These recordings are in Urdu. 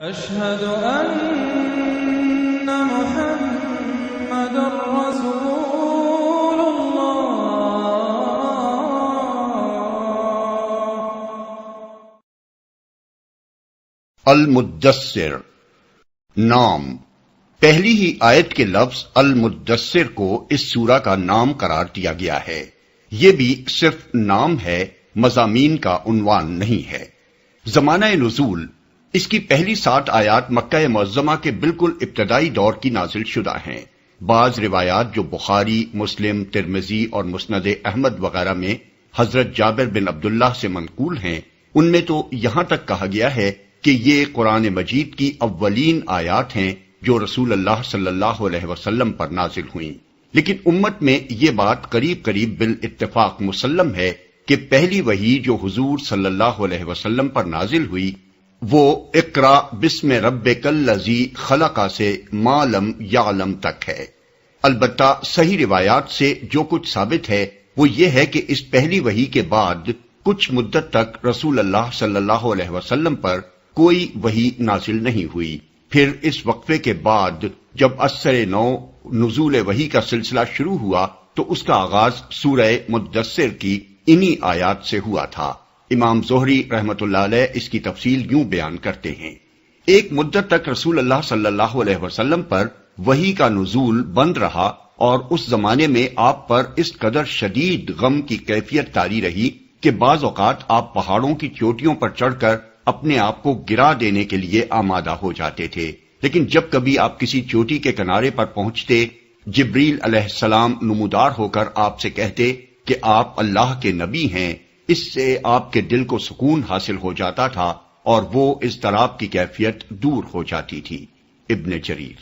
أشهد أن محمد رسول الله۔ المدثر نام، پہلی ہی آیت کے لفظ المدثر کو اس سورہ کا نام قرار دیا گیا ہے۔ یہ بھی صرف نام ہے، مضامین کا عنوان نہیں ہے۔ زمانہ نزول، اس کی پہلی 7 آیات مکہ معظمہ کے بالکل ابتدائی دور کی نازل شدہ ہیں۔ بعض روایات جو بخاری، مسلم، ترمذی اور مسند احمد وغیرہ میں حضرت جابر بن عبداللہ سے منقول ہیں، ان میں تو یہاں تک کہا گیا ہے کہ یہ قرآن مجید کی اولین آیات ہیں جو رسول اللہ صلی اللہ علیہ وسلم پر نازل ہوئیں۔ لیکن امت میں یہ بات قریب قریب بالاتفاق مسلم ہے کہ پہلی وحی جو حضور صلی اللہ علیہ وسلم پر نازل ہوئی وہ اقرا بسم ربک الذی خلق سے ما لم یعلم تک ہے۔ البتہ صحیح روایات سے جو کچھ ثابت ہے وہ یہ ہے کہ اس پہلی وحی کے بعد کچھ مدت تک رسول اللہ صلی اللہ علیہ وسلم پر کوئی وحی نازل نہیں ہوئی۔ پھر اس وقفے کے بعد جب اثر نو نزول وحی کا سلسلہ شروع ہوا تو اس کا آغاز سورہ مدثر کی انہی آیات سے ہوا تھا۔ امام زہری رحمۃ اللہ علیہ اس کی تفصیل یوں بیان کرتے ہیں: ایک مدت تک رسول اللہ صلی اللہ علیہ وسلم پر وحی کا نزول بند رہا اور اس زمانے میں آپ پر اس قدر شدید غم کی کیفیت طاری رہی کہ بعض اوقات آپ پہاڑوں کی چوٹیوں پر چڑھ کر اپنے آپ کو گرا دینے کے لیے آمادہ ہو جاتے تھے۔ لیکن جب کبھی آپ کسی چوٹی کے کنارے پر پہنچتے، جبریل علیہ السلام نمودار ہو کر آپ سے کہتے کہ آپ اللہ کے نبی ہیں، اس سے آپ کے دل کو سکون حاصل ہو جاتا تھا اور وہ اضطراب کی کیفیت دور ہو جاتی تھی۔ ابن جریر۔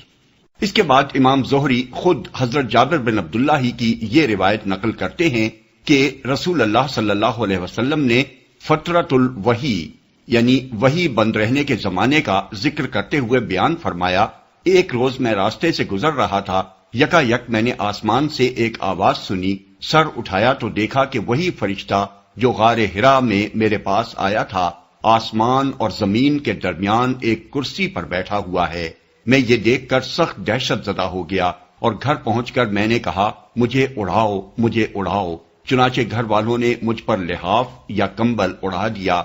اس کے بعد امام زہری خود حضرت جابر بن عبداللہ ہی کی یہ روایت نقل کرتے ہیں کہ رسول اللہ صلی اللہ علیہ وسلم نے فترۃ الوحی یعنی وحی بند رہنے کے زمانے کا ذکر کرتے ہوئے بیان فرمایا: ایک روز میں راستے سے گزر رہا تھا، یکا یک میں نے آسمان سے ایک آواز سنی، سر اٹھایا تو دیکھا کہ وہی فرشتہ جو غار حرا میں میرے پاس آیا تھا آسمان اور زمین کے درمیان ایک کرسی پر بیٹھا ہوا ہے۔ میں یہ دیکھ کر سخت دہشت زدہ ہو گیا اور گھر پہنچ کر میں نے کہا مجھے اڑاؤ، مجھے اڑاؤ۔ چنانچہ گھر والوں نے مجھ پر لحاف یا کمبل اڑا دیا۔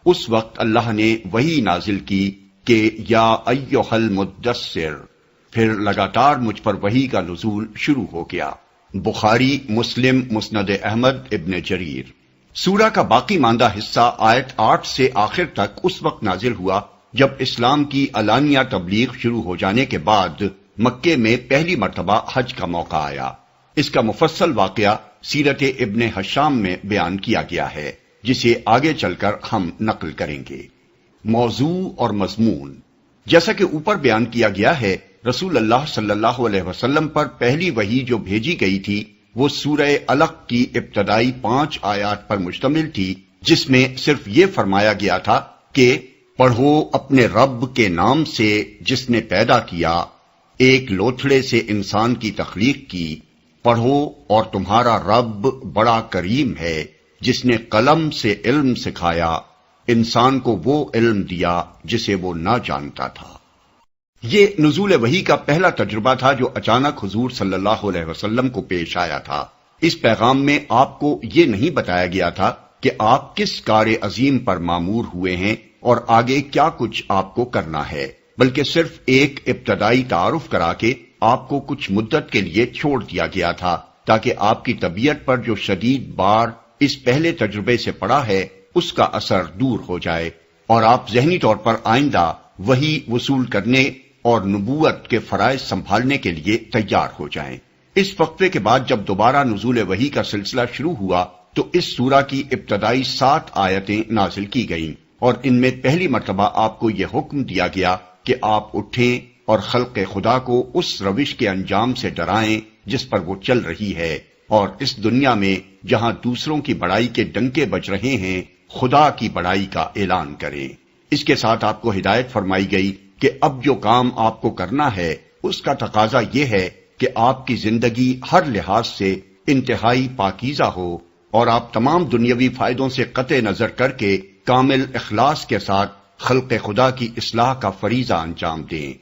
اس وقت اللہ نے وحی نازل کی کہ یا ایھا المدثر، پھر لگاتار مجھ پر وحی کا نزول شروع ہو گیا۔ بخاری، مسلم، مسند احمد، ابن جریر۔ سورہ کا باقی ماندہ حصہ آیت 8 سے آخر تک اس وقت نازل ہوا جب اسلام کی علانیہ تبلیغ شروع ہو جانے کے بعد مکے میں پہلی مرتبہ حج کا موقع آیا۔ اس کا مفصل واقعہ سیرت ابن ہشام میں بیان کیا گیا ہے، جسے آگے چل کر ہم نقل کریں گے۔ موضوع اور مضمون، جیسا کہ اوپر بیان کیا گیا ہے، رسول اللہ صلی اللہ علیہ وسلم پر پہلی وحی جو بھیجی گئی تھی وہ سورہ علق کی ابتدائی 5 آیات پر مشتمل تھی، جس میں صرف یہ فرمایا گیا تھا کہ پڑھو اپنے رب کے نام سے جس نے پیدا کیا، ایک لوتھڑے سے انسان کی تخلیق کی، پڑھو اور تمہارا رب بڑا کریم ہے جس نے قلم سے علم سکھایا، انسان کو وہ علم دیا جسے وہ نہ جانتا تھا۔ یہ نزول وحی کا پہلا تجربہ تھا جو اچانک حضور صلی اللہ علیہ وسلم کو پیش آیا تھا۔ اس پیغام میں آپ کو یہ نہیں بتایا گیا تھا کہ آپ کس کار عظیم پر مامور ہوئے ہیں اور آگے کیا کچھ آپ کو کرنا ہے، بلکہ صرف ایک ابتدائی تعارف کرا کے آپ کو کچھ مدت کے لیے چھوڑ دیا گیا تھا تاکہ آپ کی طبیعت پر جو شدید بار اس پہلے تجربے سے پڑا ہے اس کا اثر دور ہو جائے اور آپ ذہنی طور پر آئندہ وحی وصول کرنے اور نبوت کے فرائض سنبھالنے کے لیے تیار ہو جائیں۔ اس وقفے کے بعد جب دوبارہ نزول وحی کا سلسلہ شروع ہوا تو اس سورہ کی ابتدائی 7 آیتیں نازل کی گئیں اور ان میں پہلی مرتبہ آپ کو یہ حکم دیا گیا کہ آپ اٹھیں اور خلق خدا کو اس روش کے انجام سے ڈرائیں جس پر وہ چل رہی ہے، اور اس دنیا میں جہاں دوسروں کی بڑائی کے ڈنکے بج رہے ہیں خدا کی بڑائی کا اعلان کریں۔ اس کے ساتھ آپ کو ہدایت فرمائی گئی کہ اب جو کام آپ کو کرنا ہے اس کا تقاضا یہ ہے کہ آپ کی زندگی ہر لحاظ سے انتہائی پاکیزہ ہو اور آپ تمام دنیاوی فائدوں سے قطع نظر کر کے کامل اخلاص کے ساتھ خلق خدا کی اصلاح کا فریضہ انجام دیں۔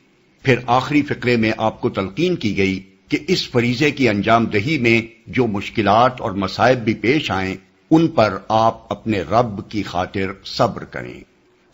پھر آخری فقرے میں آپ کو تلقین کی گئی کہ اس فریضے کی انجام دہی میں جو مشکلات اور مصائب بھی پیش آئیں ان پر آپ اپنے رب کی خاطر صبر کریں۔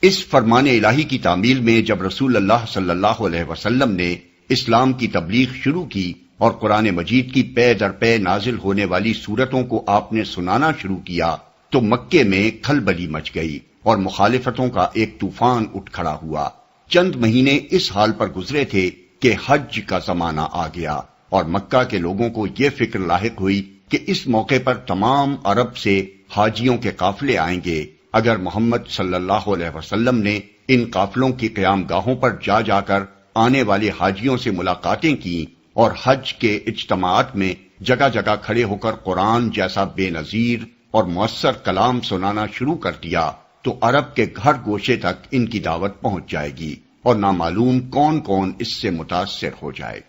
اس فرمان الہی کی تعمیل میں جب رسول اللہ صلی اللہ علیہ وسلم نے اسلام کی تبلیغ شروع کی اور قرآن مجید کی پے در پے نازل ہونے والی سورتوں کو آپ نے سنانا شروع کیا تو مکے میں کھلبلی مچ گئی اور مخالفتوں کا ایک طوفان اٹھ کھڑا ہوا۔ چند مہینے اس حال پر گزرے تھے کہ حج کا زمانہ آ گیا اور مکہ کے لوگوں کو یہ فکر لاحق ہوئی کہ اس موقع پر تمام عرب سے حاجیوں کے قافلے آئیں گے۔ اگر محمد صلی اللہ علیہ وسلم نے ان قافلوں کی قیام گاہوں پر جا جا کر آنے والے حاجیوں سے ملاقاتیں کی اور حج کے اجتماعات میں جگہ جگہ کھڑے ہو کر قرآن جیسا بے نظیر اور مؤثر کلام سنانا شروع کر دیا تو عرب کے گھر گوشے تک ان کی دعوت پہنچ جائے گی اور نامعلوم کون کون اس سے متاثر ہو جائے۔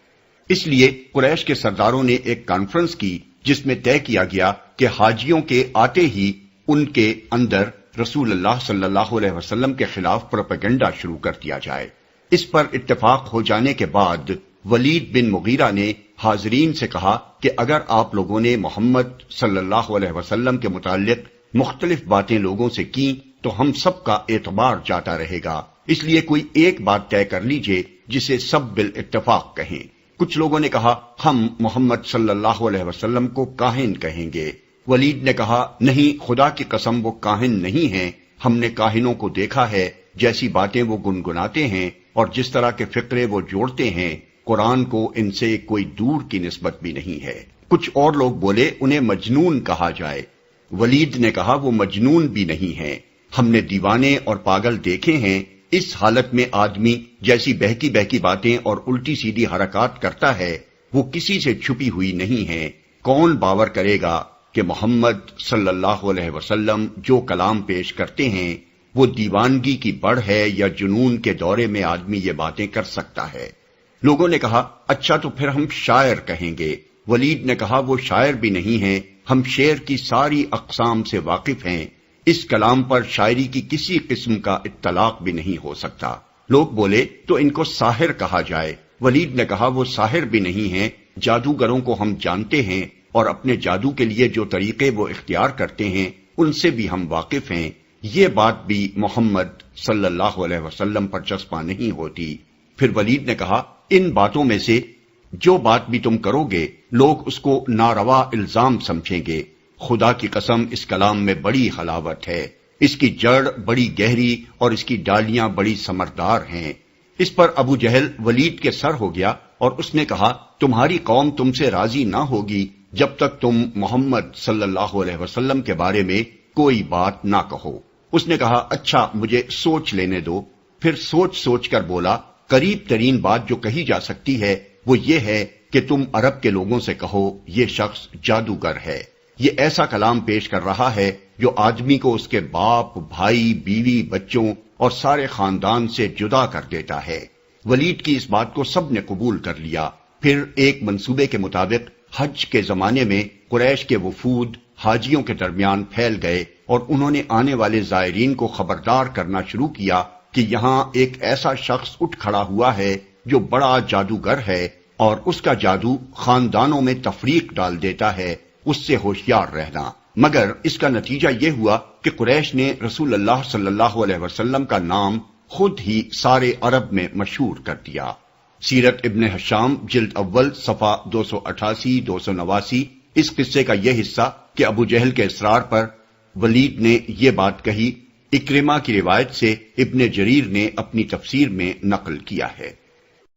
اس لیے قریش کے سرداروں نے ایک کانفرنس کی جس میں طے کیا گیا کہ حاجیوں کے آتے ہی ان کے اندر رسول اللہ صلی اللہ علیہ وسلم کے خلاف پروپیگنڈا شروع کر دیا جائے۔ اس پر اتفاق ہو جانے کے بعد ولید بن مغیرہ نے حاضرین سے کہا کہ اگر آپ لوگوں نے محمد صلی اللہ علیہ وسلم کے متعلق مختلف باتیں لوگوں سے کی تو ہم سب کا اعتبار جاتا رہے گا، اس لیے کوئی ایک بات طے کر لیجئے جسے سب بالاتفاق کہیں۔ کچھ لوگوں نے کہا ہم محمد صلی اللہ علیہ وسلم کو کاہن کہیں گے۔ ولید نے کہا نہیں، خدا کی قسم وہ کاہن نہیں ہیں، ہم نے کاہنوں کو دیکھا ہے، جیسی باتیں وہ گنگناتے ہیں اور جس طرح کے فقرے وہ جوڑتے ہیں قرآن کو ان سے کوئی دور کی نسبت بھی نہیں ہے۔ کچھ اور لوگ بولے انہیں مجنون کہا جائے۔ ولید نے کہا وہ مجنون بھی نہیں ہیں، ہم نے دیوانے اور پاگل دیکھے ہیں، اس حالت میں آدمی جیسی بہکی بہکی باتیں اور الٹی سیدھی حرکات کرتا ہے وہ کسی سے چھپی ہوئی نہیں ہے۔ کون باور کرے گا کہ محمد صلی اللہ علیہ وسلم جو کلام پیش کرتے ہیں وہ دیوانگی کی بڑھ ہے یا جنون کے دورے میں آدمی یہ باتیں کر سکتا ہے؟ لوگوں نے کہا اچھا تو پھر ہم شاعر کہیں گے۔ ولید نے کہا وہ شاعر بھی نہیں ہیں، ہم شعر کی ساری اقسام سے واقف ہیں، اس کلام پر شاعری کی کسی قسم کا اطلاق بھی نہیں ہو سکتا۔ لوگ بولے تو ان کو ساحر کہا جائے۔ ولید نے کہا وہ ساحر بھی نہیں ہیں، جادوگروں کو ہم جانتے ہیں اور اپنے جادو کے لیے جو طریقے وہ اختیار کرتے ہیں ان سے بھی ہم واقف ہیں، یہ بات بھی محمد صلی اللہ علیہ وسلم پر چسپاں نہیں ہوتی۔ پھر ولید نے کہا ان باتوں میں سے جو بات بھی تم کرو گے لوگ اس کو ناروا الزام سمجھیں گے۔ خدا کی قسم اس کلام میں بڑی حلاوت ہے، اس کی جڑ بڑی گہری اور اس کی ڈالیاں بڑی ثمردار ہیں۔ اس پر ابو جہل ولید کے سر ہو گیا اور اس نے کہا تمہاری قوم تم سے راضی نہ ہوگی جب تک تم محمد صلی اللہ علیہ وسلم کے بارے میں کوئی بات نہ کہو۔ اس نے کہا اچھا مجھے سوچ لینے دو۔ پھر سوچ سوچ کر بولا قریب ترین بات جو کہی جا سکتی ہے وہ یہ ہے کہ تم عرب کے لوگوں سے کہو یہ شخص جادوگر ہے، یہ ایسا کلام پیش کر رہا ہے جو آدمی کو اس کے باپ، بھائی، بیوی، بچوں اور سارے خاندان سے جدا کر دیتا ہے۔ ولید کی اس بات کو سب نے قبول کر لیا۔ پھر ایک منصوبے کے مطابق حج کے زمانے میں قریش کے وفود حاجیوں کے درمیان پھیل گئے اور انہوں نے آنے والے زائرین کو خبردار کرنا شروع کیا کہ یہاں ایک ایسا شخص اٹھ کھڑا ہوا ہے جو بڑا جادوگر ہے اور اس کا جادو خاندانوں میں تفریق ڈال دیتا ہے، اس سے ہوشیار رہنا۔ مگر اس کا نتیجہ یہ ہوا کہ قریش نے رسول اللہ صلی اللہ علیہ وسلم کا نام خود ہی سارے عرب میں مشہور کر دیا۔ سیرت ابن ہشام جلد اول صفحہ 288 289 اس قصے کا یہ حصہ کہ ابو جہل کے اصرار پر ولید نے یہ بات کہی اکرمہ کی روایت سے ابن جریر نے اپنی تفسیر میں نقل کیا ہے۔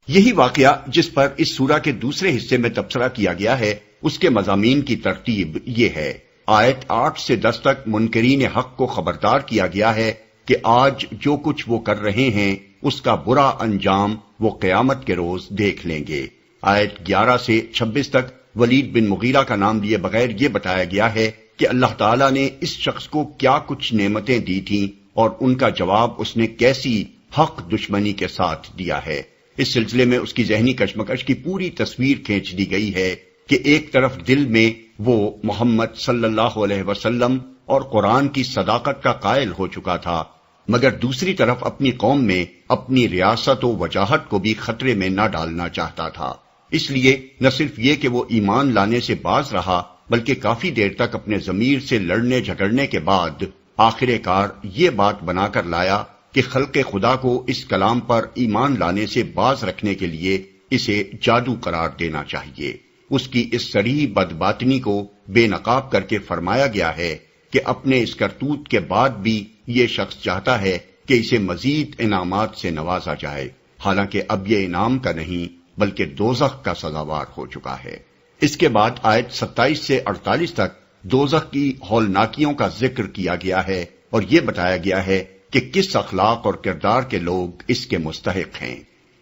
یہی واقعہ جس پر اس سورہ کے دوسرے حصے میں تبصرہ کیا گیا ہے اس کے مضامین کی ترتیب یہ ہے۔ آیت 8 سے 10 تک منکرین حق کو خبردار کیا گیا ہے کہ آج جو کچھ وہ کر رہے ہیں اس کا برا انجام وہ قیامت کے روز دیکھ لیں گے۔ آیت 11 سے 26 تک ولید بن مغیرہ کا نام لیے بغیر یہ بتایا گیا ہے کہ اللہ تعالیٰ نے اس شخص کو کیا کچھ نعمتیں دی تھیں اور ان کا جواب اس نے کیسی حق دشمنی کے ساتھ دیا ہے۔ اس سلسلے میں اس کی ذہنی کشمکش کی پوری تصویر کھینچ دی گئی ہے کہ ایک طرف دل میں وہ محمد صلی اللہ علیہ وسلم اور قرآن کی صداقت کا قائل ہو چکا تھا، مگر دوسری طرف اپنی قوم میں اپنی ریاست و وجاہت کو بھی خطرے میں نہ ڈالنا چاہتا تھا۔ اس لیے نہ صرف یہ کہ وہ ایمان لانے سے باز رہا، بلکہ کافی دیر تک اپنے ضمیر سے لڑنے جھگڑنے کے بعد آخر کار یہ بات بنا کر لایا کہ خلق خدا کو اس کلام پر ایمان لانے سے باز رکھنے کے لیے اسے جادو قرار دینا چاہیے۔ اس کی اس صریح بدباطنی کو بے نقاب کر کے فرمایا گیا ہے کہ اپنے اس کرتوت کے بعد بھی یہ شخص چاہتا ہے کہ اسے مزید انعامات سے نوازا جائے، حالانکہ اب یہ انعام کا نہیں بلکہ دوزخ کا سزاوار ہو چکا ہے۔ اس کے بعد آیت 27 سے 48 تک دوزخ کی ہولناکیوں کا ذکر کیا گیا ہے اور یہ بتایا گیا ہے کہ کس اخلاق اور کردار کے لوگ اس کے مستحق ہیں۔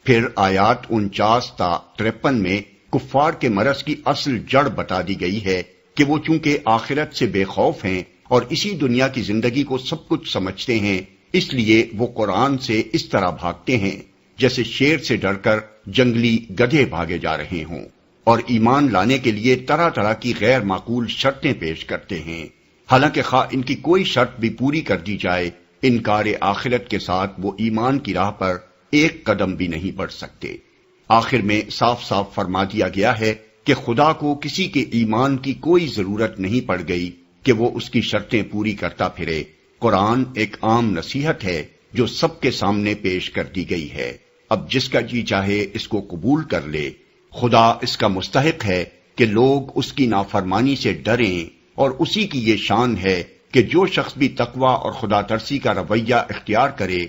پھر آیات 49 تا 53 میں کفار کے مرض کی اصل جڑ بتا دی گئی ہے کہ وہ چونکہ آخرت سے بے خوف ہیں اور اسی دنیا کی زندگی کو سب کچھ سمجھتے ہیں، اس لیے وہ قرآن سے اس طرح بھاگتے ہیں جیسے شیر سے ڈر کر جنگلی گدھے بھاگے جا رہے ہوں، اور ایمان لانے کے لیے طرح طرح کی غیر معقول شرطیں پیش کرتے ہیں، حالانکہ خواہ ان کی کوئی شرط بھی پوری کر دی جائے، انکار آخرت کے ساتھ وہ ایمان کی راہ پر ایک قدم بھی نہیں بڑھ سکتے۔ آخر میں صاف صاف فرما دیا گیا ہے کہ خدا کو کسی کے ایمان کی کوئی ضرورت نہیں پڑ گئی کہ وہ اس کی شرطیں پوری کرتا پھرے۔ قرآن ایک عام نصیحت ہے جو سب کے سامنے پیش کر دی گئی ہے، اب جس کا جی چاہے اس کو قبول کر لے۔ خدا اس کا مستحق ہے کہ لوگ اس کی نافرمانی سے ڈریں، اور اسی کی یہ شان ہے کہ جو شخص بھی تقوی اور خدا ترسی کا رویہ اختیار کرے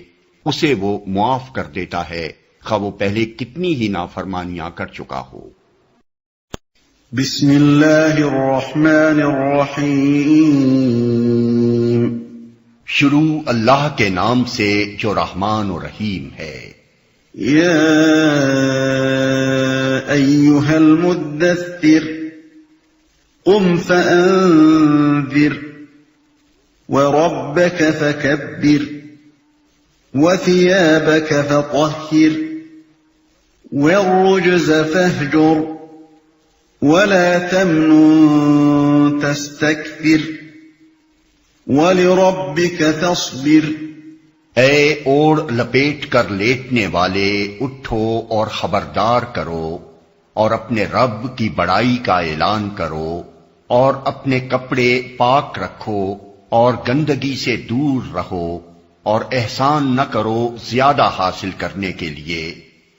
اسے وہ معاف کر دیتا ہے، خواہ وہ پہلے کتنی ہی نافرمانیاں کر چکا ہو۔ بسم اللہ الرحمن الرحیم، شروع اللہ کے نام سے جو رحمان و رحیم ہے۔ یا ایھا المدثر قم فانذر وربک فکبر وثيابك فطهر والرجز فاهجر ولا تمنن تستكثر ولربك فاصبر۔ اے اوڑ لپیٹ کر لیٹنے والے، اٹھو اور خبردار کرو اور اپنے رب کی بڑائی کا اعلان کرو، اور اپنے کپڑے پاک رکھو اور گندگی سے دور رہو، اور احسان نہ کرو زیادہ حاصل کرنے کے لیے،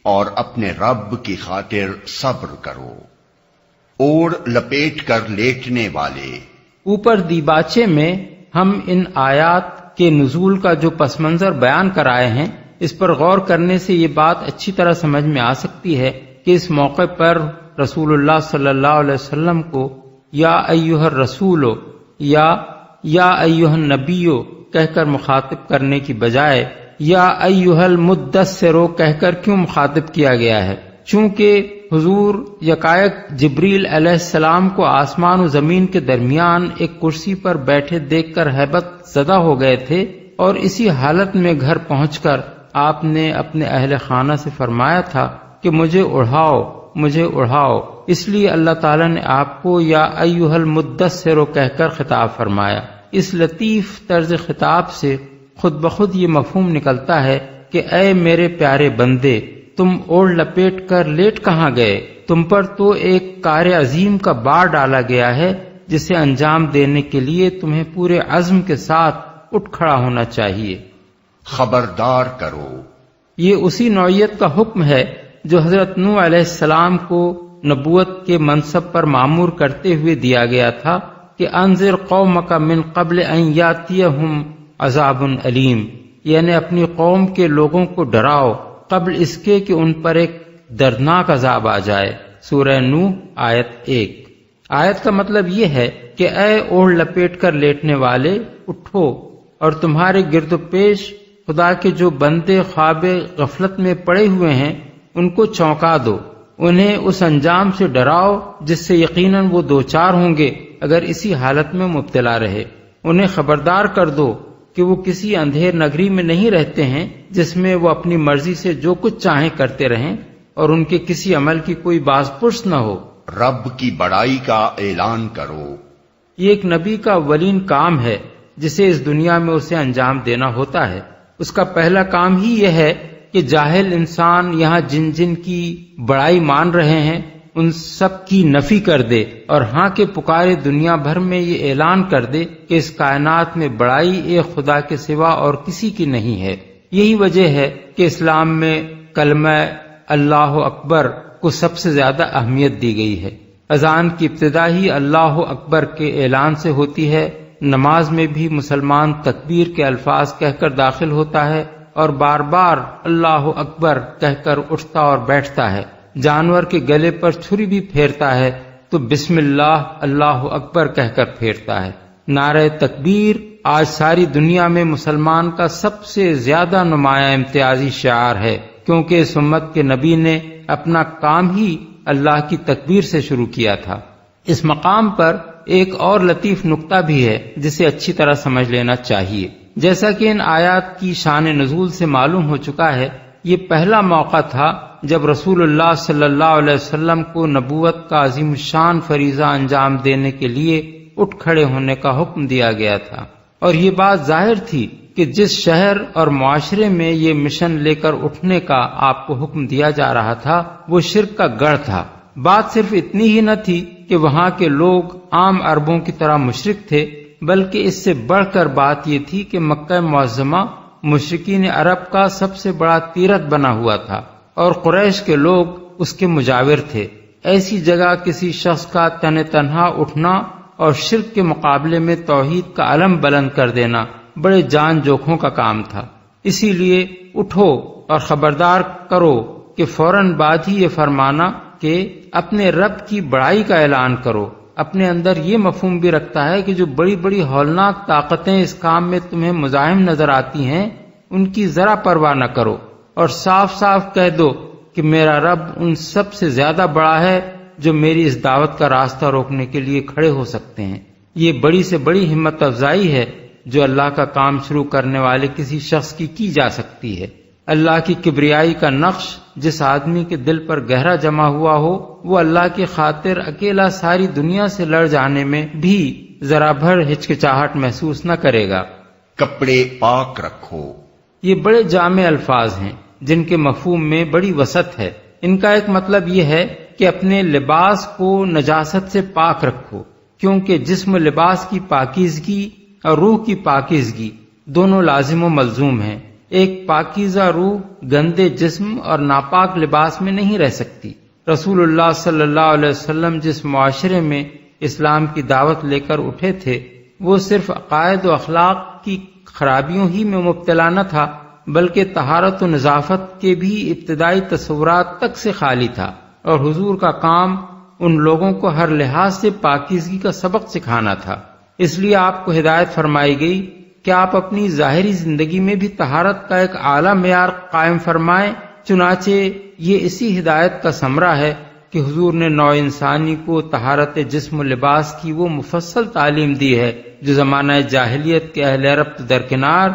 اور اپنے رب کی خاطر صبر کرو۔ اوڑ لپیٹ کر لیٹنے والے۔ اوپر دیباچے میں ہم ان آیات کے نزول کا جو پس منظر بیان کرائے ہیں، اس پر غور کرنے سے یہ بات اچھی طرح سمجھ میں آ سکتی ہے کہ اس موقع پر رسول اللہ صلی اللہ علیہ وسلم کو یا ایھا الرسول یا ایھا النبی کہہ کر مخاطب کرنے کی بجائے یا ایھا المدثر کہہ کر کیوں مخاطب کیا گیا ہے؟ چونکہ حضور یکایک جبریل علیہ السلام کو آسمان و زمین کے درمیان ایک کرسی پر بیٹھے دیکھ کر ہیبت زدہ ہو گئے تھے، اور اسی حالت میں گھر پہنچ کر آپ نے اپنے اہل خانہ سے فرمایا تھا کہ مجھے اڑھاؤ، اس لیے اللہ تعالیٰ نے آپ کو یا ایھا المدثر کہہ کر خطاب فرمایا۔ اس لطیف طرز خطاب سے خود بخود یہ مفہوم نکلتا ہے کہ اے میرے پیارے بندے، تم اوڑھ لپیٹ کر لیٹ کہاں گئے؟ تم پر تو ایک کار عظیم کا بار ڈالا گیا ہے جسے انجام دینے کے لیے تمہیں پورے عزم کے ساتھ اٹھ کھڑا ہونا چاہیے۔ خبردار کرو، یہ اسی نوعیت کا حکم ہے جو حضرت نوح علیہ السلام کو نبوت کے منصب پر معمور کرتے ہوئے دیا گیا تھا کہ انذر قومک من قبل ان یاتیہم عذاب علیم، یعنی اپنی قوم کے لوگوں کو ڈراؤ قبل اس کے کہ ان پر ایک دردناک عذاب آ جائے۔ سورہ نوح آیت 1۔ آیت کا مطلب یہ ہے کہ اے اوڑھ لپیٹ کر لیٹنے والے، اٹھو اور تمہارے گرد و پیش خدا کے جو بندے خواب غفلت میں پڑے ہوئے ہیں ان کو چونکا دو، انہیں اس انجام سے ڈراؤ جس سے یقیناً وہ دوچار ہوں گے اگر اسی حالت میں مبتلا رہے۔ انہیں خبردار کر دو کہ وہ کسی اندھیر نگری میں نہیں رہتے ہیں جس میں وہ اپنی مرضی سے جو کچھ چاہیں کرتے رہیں اور ان کے کسی عمل کی کوئی باز پرس نہ ہو۔ رب کی بڑائی کا اعلان کرو۔ یہ ایک نبی کا اولین کام ہے جسے اس دنیا میں اسے انجام دینا ہوتا ہے۔ اس کا پہلا کام ہی یہ ہے کہ جاہل انسان یہاں جن جن کی بڑائی مان رہے ہیں ان سب کی نفی کر دے اور ہاں کے پکارے دنیا بھر میں یہ اعلان کر دے کہ اس کائنات میں بڑائی ایک خدا کے سوا اور کسی کی نہیں ہے۔ یہی وجہ ہے کہ اسلام میں کلمہ اللہ اکبر کو سب سے زیادہ اہمیت دی گئی ہے۔ اذان کی ابتدا ہی اللہ اکبر کے اعلان سے ہوتی ہے۔ نماز میں بھی مسلمان تکبیر کے الفاظ کہہ کر داخل ہوتا ہے اور بار بار اللہ اکبر کہہ کر اٹھتا اور بیٹھتا ہے۔ جانور کے گلے پر چھری بھی پھیرتا ہے تو بسم اللہ اکبر کہہ کر پھیرتا ہے۔ نعرہ تکبیر آج ساری دنیا میں مسلمان کا سب سے زیادہ نمایاں امتیازی شعار ہے، کیونکہ اس امت کے نبی نے اپنا کام ہی اللہ کی تکبیر سے شروع کیا تھا۔ اس مقام پر ایک اور لطیف نکتہ بھی ہے جسے اچھی طرح سمجھ لینا چاہیے۔ جیسا کہ ان آیات کی شان نزول سے معلوم ہو چکا ہے، یہ پہلا موقع تھا جب رسول اللہ صلی اللہ علیہ وسلم کو نبوت کا عظیم الشان فریضہ انجام دینے کے لیے اٹھ کھڑے ہونے کا حکم دیا گیا تھا، اور یہ بات ظاہر تھی کہ جس شہر اور معاشرے میں یہ مشن لے کر اٹھنے کا آپ کو حکم دیا جا رہا تھا وہ شرک کا گڑھ تھا۔ بات صرف اتنی ہی نہ تھی کہ وہاں کے لوگ عام عربوں کی طرح مشرک تھے، بلکہ اس سے بڑھ کر بات یہ تھی کہ مکہ معظمہ مشرکین عرب کا سب سے بڑا تیرتھ بنا ہوا تھا اور قریش کے لوگ اس کے مجاور تھے۔ ایسی جگہ کسی شخص کا تنہا اٹھنا اور شرک کے مقابلے میں توحید کا علم بلند کر دینا بڑے جان جوکھوں کا کام تھا۔ اسی لیے اٹھو اور خبردار کرو کہ فوراً بعد ہی یہ فرمانا کہ اپنے رب کی بڑائی کا اعلان کرو اپنے اندر یہ مفہوم بھی رکھتا ہے کہ جو بڑی بڑی ہولناک طاقتیں اس کام میں تمہیں مزاحم نظر آتی ہیں ان کی ذرا پرواہ نہ کرو، اور صاف صاف کہہ دو کہ میرا رب ان سب سے زیادہ بڑا ہے جو میری اس دعوت کا راستہ روکنے کے لیے کھڑے ہو سکتے ہیں۔ یہ بڑی سے بڑی ہمت افزائی ہے جو اللہ کا کام شروع کرنے والے کسی شخص کی جا سکتی ہے۔ اللہ کی کبریائی کا نقش جس آدمی کے دل پر گہرا جمع ہوا ہو وہ اللہ کی خاطر اکیلا ساری دنیا سے لڑ جانے میں بھی ذرا بھر ہچکچاہٹ محسوس نہ کرے گا۔ کپڑے پاک رکھو، یہ بڑے جامع الفاظ ہیں جن کے مفہوم میں بڑی وسعت ہے۔ ان کا ایک مطلب یہ ہے کہ اپنے لباس کو نجاست سے پاک رکھو، کیونکہ جسم لباس کی پاکیزگی اور روح کی پاکیزگی دونوں لازم و ملزوم ہیں۔ ایک پاکیزہ روح گندے جسم اور ناپاک لباس میں نہیں رہ سکتی۔ رسول اللہ صلی اللہ علیہ وسلم جس معاشرے میں اسلام کی دعوت لے کر اٹھے تھے وہ صرف عقائد و اخلاق کی خرابیوں ہی میں مبتلا نہ تھا، بلکہ طہارت و نظافت کے بھی ابتدائی تصورات تک سے خالی تھا، اور حضور کا کام ان لوگوں کو ہر لحاظ سے پاکیزگی کا سبق سکھانا تھا۔ اس لیے آپ کو ہدایت فرمائی گئی کہ آپ اپنی ظاہری زندگی میں بھی طہارت کا ایک اعلیٰ معیار قائم فرمائیں۔ چنانچہ یہ اسی ہدایت کا ثمرہ ہے کہ حضور نے نوع انسانی کو طہارت جسم و لباس کی وہ مفصل تعلیم دی ہے جو زمانہ جاہلیت کے اہل عرب درکنار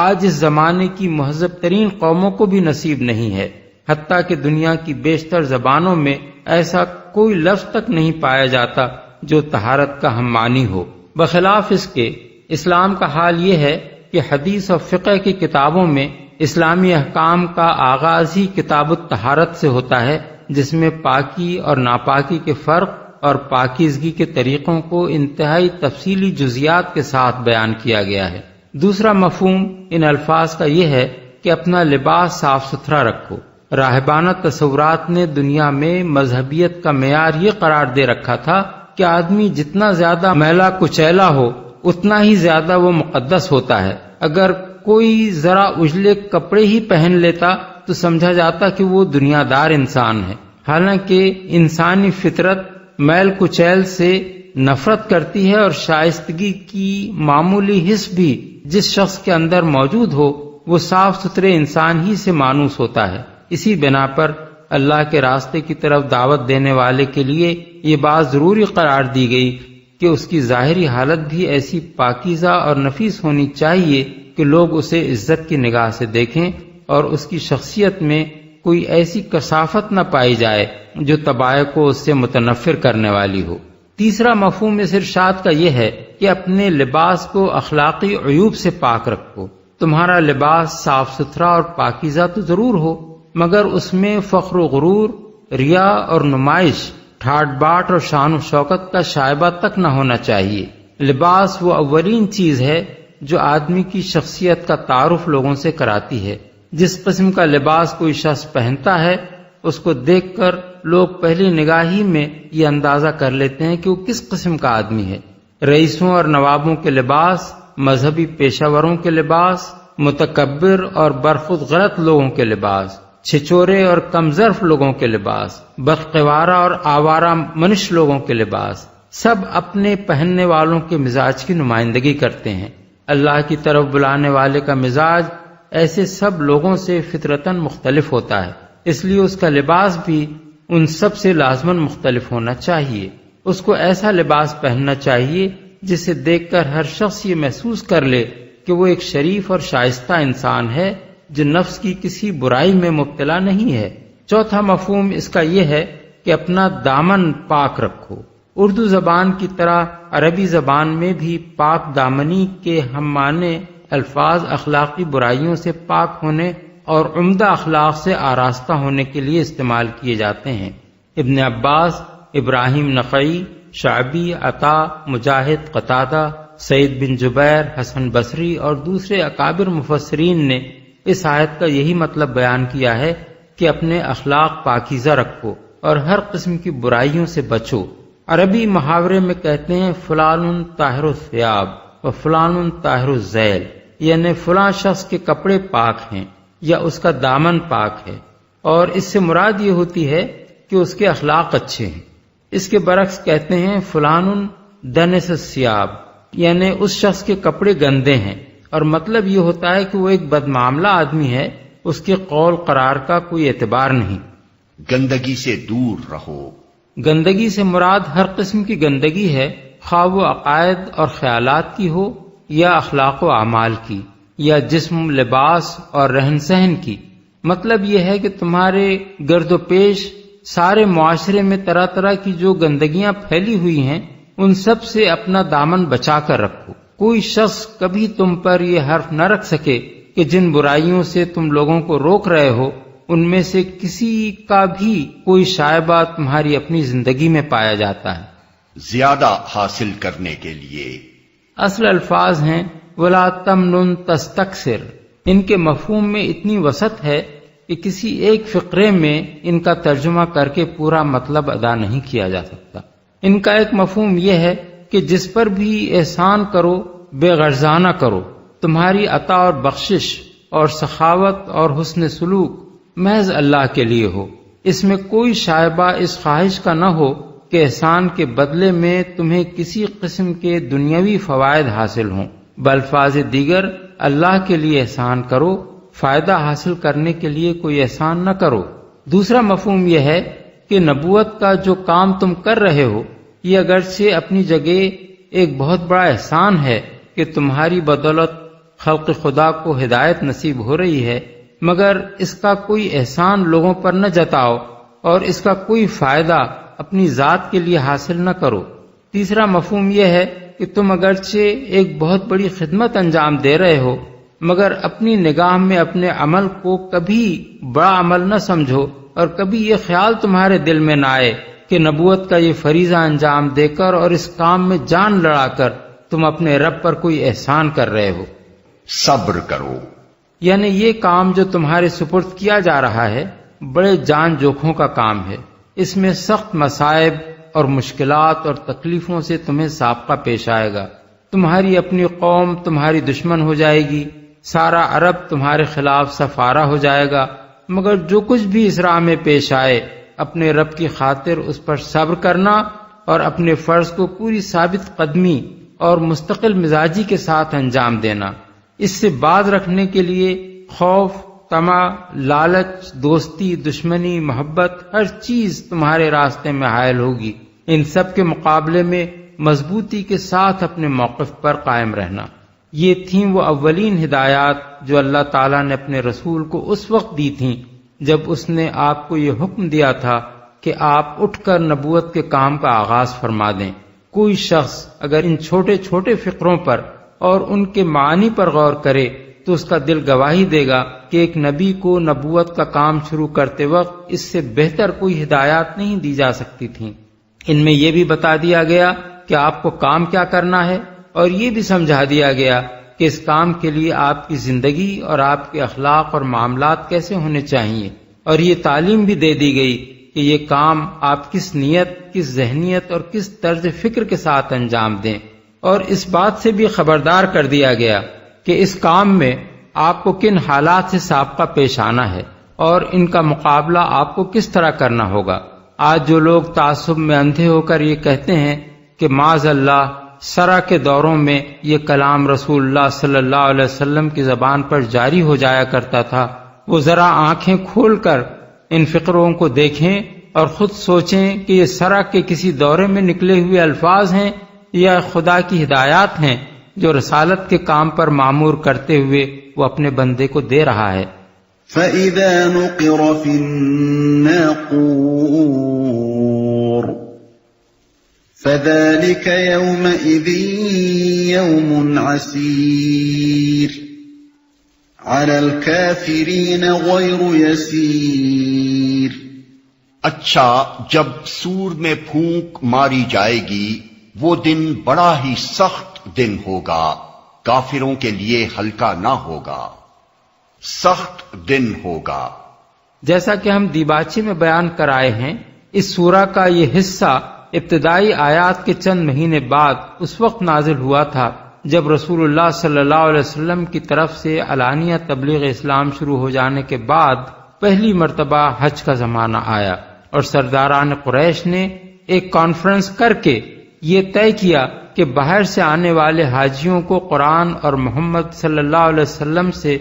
آج اس زمانے کی مہذب ترین قوموں کو بھی نصیب نہیں ہے۔ حتیٰ کہ دنیا کی بیشتر زبانوں میں ایسا کوئی لفظ تک نہیں پایا جاتا جو طہارت کا ہم معنی ہو۔ بخلاف اس کے اسلام کا حال یہ ہے کہ حدیث اور فقہ کی کتابوں میں اسلامی احکام کا آغاز ہی کتاب الطہارت سے ہوتا ہے، جس میں پاکی اور ناپاکی کے فرق اور پاکیزگی کے طریقوں کو انتہائی تفصیلی جزیات کے ساتھ بیان کیا گیا ہے۔ دوسرا مفہوم ان الفاظ کا یہ ہے کہ اپنا لباس صاف ستھرا رکھو۔ راہبانہ تصورات نے دنیا میں مذہبیت کا معیار یہ قرار دے رکھا تھا کہ آدمی جتنا زیادہ میلا کچیلا ہو اتنا ہی زیادہ وہ مقدس ہوتا ہے۔ اگر کوئی ذرا اجلے کپڑے ہی پہن لیتا تو سمجھا جاتا کہ وہ دنیا دار انسان ہے، حالانکہ انسانی فطرت میل کچیل سے نفرت کرتی ہے، اور شائستگی کی معمولی حس بھی جس شخص کے اندر موجود ہو وہ صاف ستھرے انسان ہی سے مانوس ہوتا ہے۔ اسی بنا پر اللہ کے راستے کی طرف دعوت دینے والے کے لیے یہ بات ضروری قرار دی گئی کہ اس کی ظاہری حالت بھی ایسی پاکیزہ اور نفیس ہونی چاہیے کہ لوگ اسے عزت کی نگاہ سے دیکھیں اور اس کی شخصیت میں کوئی ایسی کثافت نہ پائی جائے جو طبائع کو اس سے متنفر کرنے والی ہو۔ تیسرا مفہوم اس ارشاد کا یہ ہے کہ اپنے لباس کو اخلاقی عیوب سے پاک رکھو۔ تمہارا لباس صاف ستھرا اور پاکیزہ تو ضرور ہو، مگر اس میں فخر و غرور، ریا اور نمائش، ٹھاٹ باٹ اور شان و شوکت کا شائبہ تک نہ ہونا چاہیے۔ لباس وہ اولین چیز ہے جو آدمی کی شخصیت کا تعارف لوگوں سے کراتی ہے۔ جس قسم کا لباس کوئی شخص پہنتا ہے اس کو دیکھ کر لوگ پہلی نگاہی میں یہ اندازہ کر لیتے ہیں کہ وہ کس قسم کا آدمی ہے۔ رئیسوں اور نوابوں کے لباس، مذہبی پیشہ وروں کے لباس، متکبر اور برخود غلط لوگوں کے لباس، چھچورے اور کمظرف لوگوں کے لباس، بدقوارہ اور آوارہ منش لوگوں کے لباس، سب اپنے پہننے والوں کے مزاج کی نمائندگی کرتے ہیں۔ اللہ کی طرف بلانے والے کا مزاج ایسے سب لوگوں سے فطرتاً مختلف ہوتا ہے، اس لیے اس کا لباس بھی ان سب سے لازماً مختلف ہونا چاہیے۔ اس کو ایسا لباس پہننا چاہیے جسے دیکھ کر ہر شخص یہ محسوس کر لے کہ وہ ایک شریف اور شائستہ انسان ہے جو نفس کی کسی برائی میں مبتلا نہیں ہے۔ چوتھا مفہوم اس کا یہ ہے کہ اپنا دامن پاک رکھو۔ اردو زبان کی طرح عربی زبان میں بھی پاک دامنی کے ہم معنی الفاظ اخلاقی برائیوں سے پاک ہونے اور عمدہ اخلاق سے آراستہ ہونے کے لیے استعمال کیے جاتے ہیں۔ ابن عباس، ابراہیم نخعی، شعبی، عطا، مجاہد، قتادہ، سعید بن جبیر، حسن بصری اور دوسرے اکابر مفسرین نے اس آیت کا یہی مطلب بیان کیا ہے کہ اپنے اخلاق پاکیزہ رکھو اور ہر قسم کی برائیوں سے بچو۔ عربی محاورے میں کہتے ہیں فلان طاہر الثیاب و فلان طاہر الذیل، یعنی فلاں شخص کے کپڑے پاک ہیں یا اس کا دامن پاک ہے، اور اس سے مراد یہ ہوتی ہے کہ اس کے اخلاق اچھے ہیں۔ اس کے برعکس کہتے ہیں فلان دنس الثیاب، یعنی اس شخص کے کپڑے گندے ہیں، اور مطلب یہ ہوتا ہے کہ وہ ایک بدمعاملہ آدمی ہے، اس کے قول قرار کا کوئی اعتبار نہیں۔ گندگی سے دور رہو۔ گندگی سے مراد ہر قسم کی گندگی ہے، خواہ وہ عقائد اور خیالات کی ہو یا اخلاق و اعمال کی یا جسم، لباس اور رہن سہن کی۔ مطلب یہ ہے کہ تمہارے گرد و پیش سارے معاشرے میں طرح طرح کی جو گندگیاں پھیلی ہوئی ہیں ان سب سے اپنا دامن بچا کر رکھو۔ کوئی شخص کبھی تم پر یہ حرف نہ رکھ سکے کہ جن برائیوں سے تم لوگوں کو روک رہے ہو ان میں سے کسی کا بھی کوئی شائبہ تمہاری اپنی زندگی میں پایا جاتا ہے۔ زیادہ حاصل کرنے کے لیے اصل الفاظ ہیں وَلَا تَمْنُن تَسْتَكْثِرْ۔ ان کے مفہوم میں اتنی وسعت ہے کہ کسی ایک فقرے میں ان کا ترجمہ کر کے پورا مطلب ادا نہیں کیا جا سکتا۔ ان کا ایک مفہوم یہ ہے کہ جس پر بھی احسان کرو بے غرضانہ کرو، تمہاری عطا اور بخشش اور سخاوت اور حسن سلوک محض اللہ کے لیے ہو، اس میں کوئی شائبہ اس خواہش کا نہ ہو کہ احسان کے بدلے میں تمہیں کسی قسم کے دنیاوی فوائد حاصل ہوں۔ بالفاظ دیگر اللہ کے لیے احسان کرو، فائدہ حاصل کرنے کے لیے کوئی احسان نہ کرو۔ دوسرا مفہوم یہ ہے کہ نبوت کا جو کام تم کر رہے ہو یہ اگرچہ اپنی جگہ ایک بہت بڑا احسان ہے کہ تمہاری بدولت خلق خدا کو ہدایت نصیب ہو رہی ہے، مگر اس کا کوئی احسان لوگوں پر نہ جتاؤ اور اس کا کوئی فائدہ اپنی ذات کے لیے حاصل نہ کرو۔ تیسرا مفہوم یہ ہے کہ تم اگرچہ ایک بہت بڑی خدمت انجام دے رہے ہو مگر اپنی نگاہ میں اپنے عمل کو کبھی بڑا عمل نہ سمجھو اور کبھی یہ خیال تمہارے دل میں نہ آئے کہ نبوت کا یہ فریضہ انجام دے کر اور اس کام میں جان لڑا کر تم اپنے رب پر کوئی احسان کر رہے ہو۔ صبر کرو، یعنی یہ کام جو تمہارے سپرد کیا جا رہا ہے بڑے جان جوکھوں کا کام ہے، اس میں سخت مصائب اور مشکلات اور تکلیفوں سے تمہیں سابقہ پیش آئے گا۔ تمہاری اپنی قوم تمہاری دشمن ہو جائے گی، سارا عرب تمہارے خلاف سفارہ ہو جائے گا، مگر جو کچھ بھی اس راہ میں پیش آئے اپنے رب کی خاطر اس پر صبر کرنا اور اپنے فرض کو پوری ثابت قدمی اور مستقل مزاجی کے ساتھ انجام دینا۔ اس سے باز رکھنے کے لیے خوف، طمع، لالچ، دوستی، دشمنی، محبت، ہر چیز تمہارے راستے میں حائل ہوگی۔ ان سب کے مقابلے میں مضبوطی کے ساتھ اپنے موقف پر قائم رہنا۔ یہ تھیں وہ اولین ہدایات جو اللہ تعالیٰ نے اپنے رسول کو اس وقت دی تھیں جب اس نے آپ کو یہ حکم دیا تھا کہ آپ اٹھ کر نبوت کے کام کا آغاز فرما دیں۔ کوئی شخص اگر ان چھوٹے چھوٹے فقروں پر اور ان کے معنی پر غور کرے تو تو اس کا دل گواہی دے گا کہ ایک نبی کو نبوت کا کام شروع کرتے وقت اس سے بہتر کوئی ہدایات نہیں دی جا سکتی تھیں۔ ان میں یہ بھی بتا دیا گیا کہ آپ کو کام کیا کرنا ہے، اور یہ بھی سمجھا دیا گیا کہ اس کام کے لیے آپ کی زندگی اور آپ کے اخلاق اور معاملات کیسے ہونے چاہیے، اور یہ تعلیم بھی دے دی گئی کہ یہ کام آپ کس نیت، کس ذہنیت اور کس طرز فکر کے ساتھ انجام دیں، اور اس بات سے بھی خبردار کر دیا گیا کہ اس کام میں آپ کو کن حالات سے سابقہ پیش آنا ہے اور ان کا مقابلہ آپ کو کس طرح کرنا ہوگا۔ آج جو لوگ تعصب میں اندھے ہو کر یہ کہتے ہیں کہ معاذ اللہ سرا کے دوروں میں یہ کلام رسول اللہ صلی اللہ علیہ وسلم کی زبان پر جاری ہو جایا کرتا تھا، وہ ذرا آنکھیں کھول کر ان فقروں کو دیکھیں اور خود سوچیں کہ یہ سرا کے کسی دورے میں نکلے ہوئے الفاظ ہیں یا خدا کی ہدایات ہیں جو رسالت کے کام پر معمور کرتے ہوئے وہ اپنے بندے کو دے رہا ہے۔ فَإِذَا نُقِرَ فِي النَّاقُورِ فَذَلِكَ يَوْمَئِذٍ يَوْمٌ عَسِيرٌ عَلَى الْكَافِرِينَ غَيْرُ يَسِيرٌ۔ اچھا، جب سور میں پھونک ماری جائے گی وہ دن بڑا ہی سخت دن ہوگا، کافروں کے لیے ہلکا نہ ہوگا، سخت دن ہوگا۔ جیسا کہ ہم دیباچے میں بیان کرائے ہیں، اس سورہ کا یہ حصہ ابتدائی آیات کے چند مہینے بعد اس وقت نازل ہوا تھا جب رسول اللہ صلی اللہ علیہ وسلم کی طرف سے علانیہ تبلیغ اسلام شروع ہو جانے کے بعد پہلی مرتبہ حج کا زمانہ آیا، اور سرداران قریش نے ایک کانفرنس کر کے یہ طے کیا کہ باہر سے آنے والے حاجیوں کو قرآن اور محمد صلی اللہ علیہ وسلم سے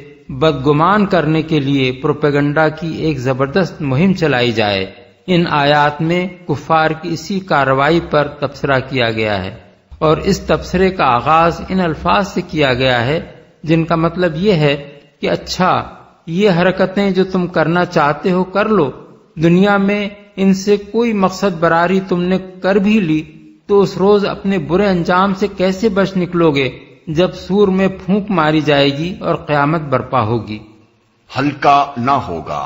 بدگمان کرنے کے لیے پروپیگنڈا کی ایک زبردست مہم چلائی جائے۔ ان آیات میں کفار کی اسی کارروائی پر تبصرہ کیا گیا ہے، اور اس تبصرے کا آغاز ان الفاظ سے کیا گیا ہے جن کا مطلب یہ ہے کہ اچھا، یہ حرکتیں جو تم کرنا چاہتے ہو کر لو، دنیا میں ان سے کوئی مقصد براری تم نے کر بھی لی تو اس روز اپنے برے انجام سے کیسے بچ نکلو گے جب سور میں پھونک ماری جائے گی اور قیامت برپا ہوگی۔ ہلکا نہ ہوگا۔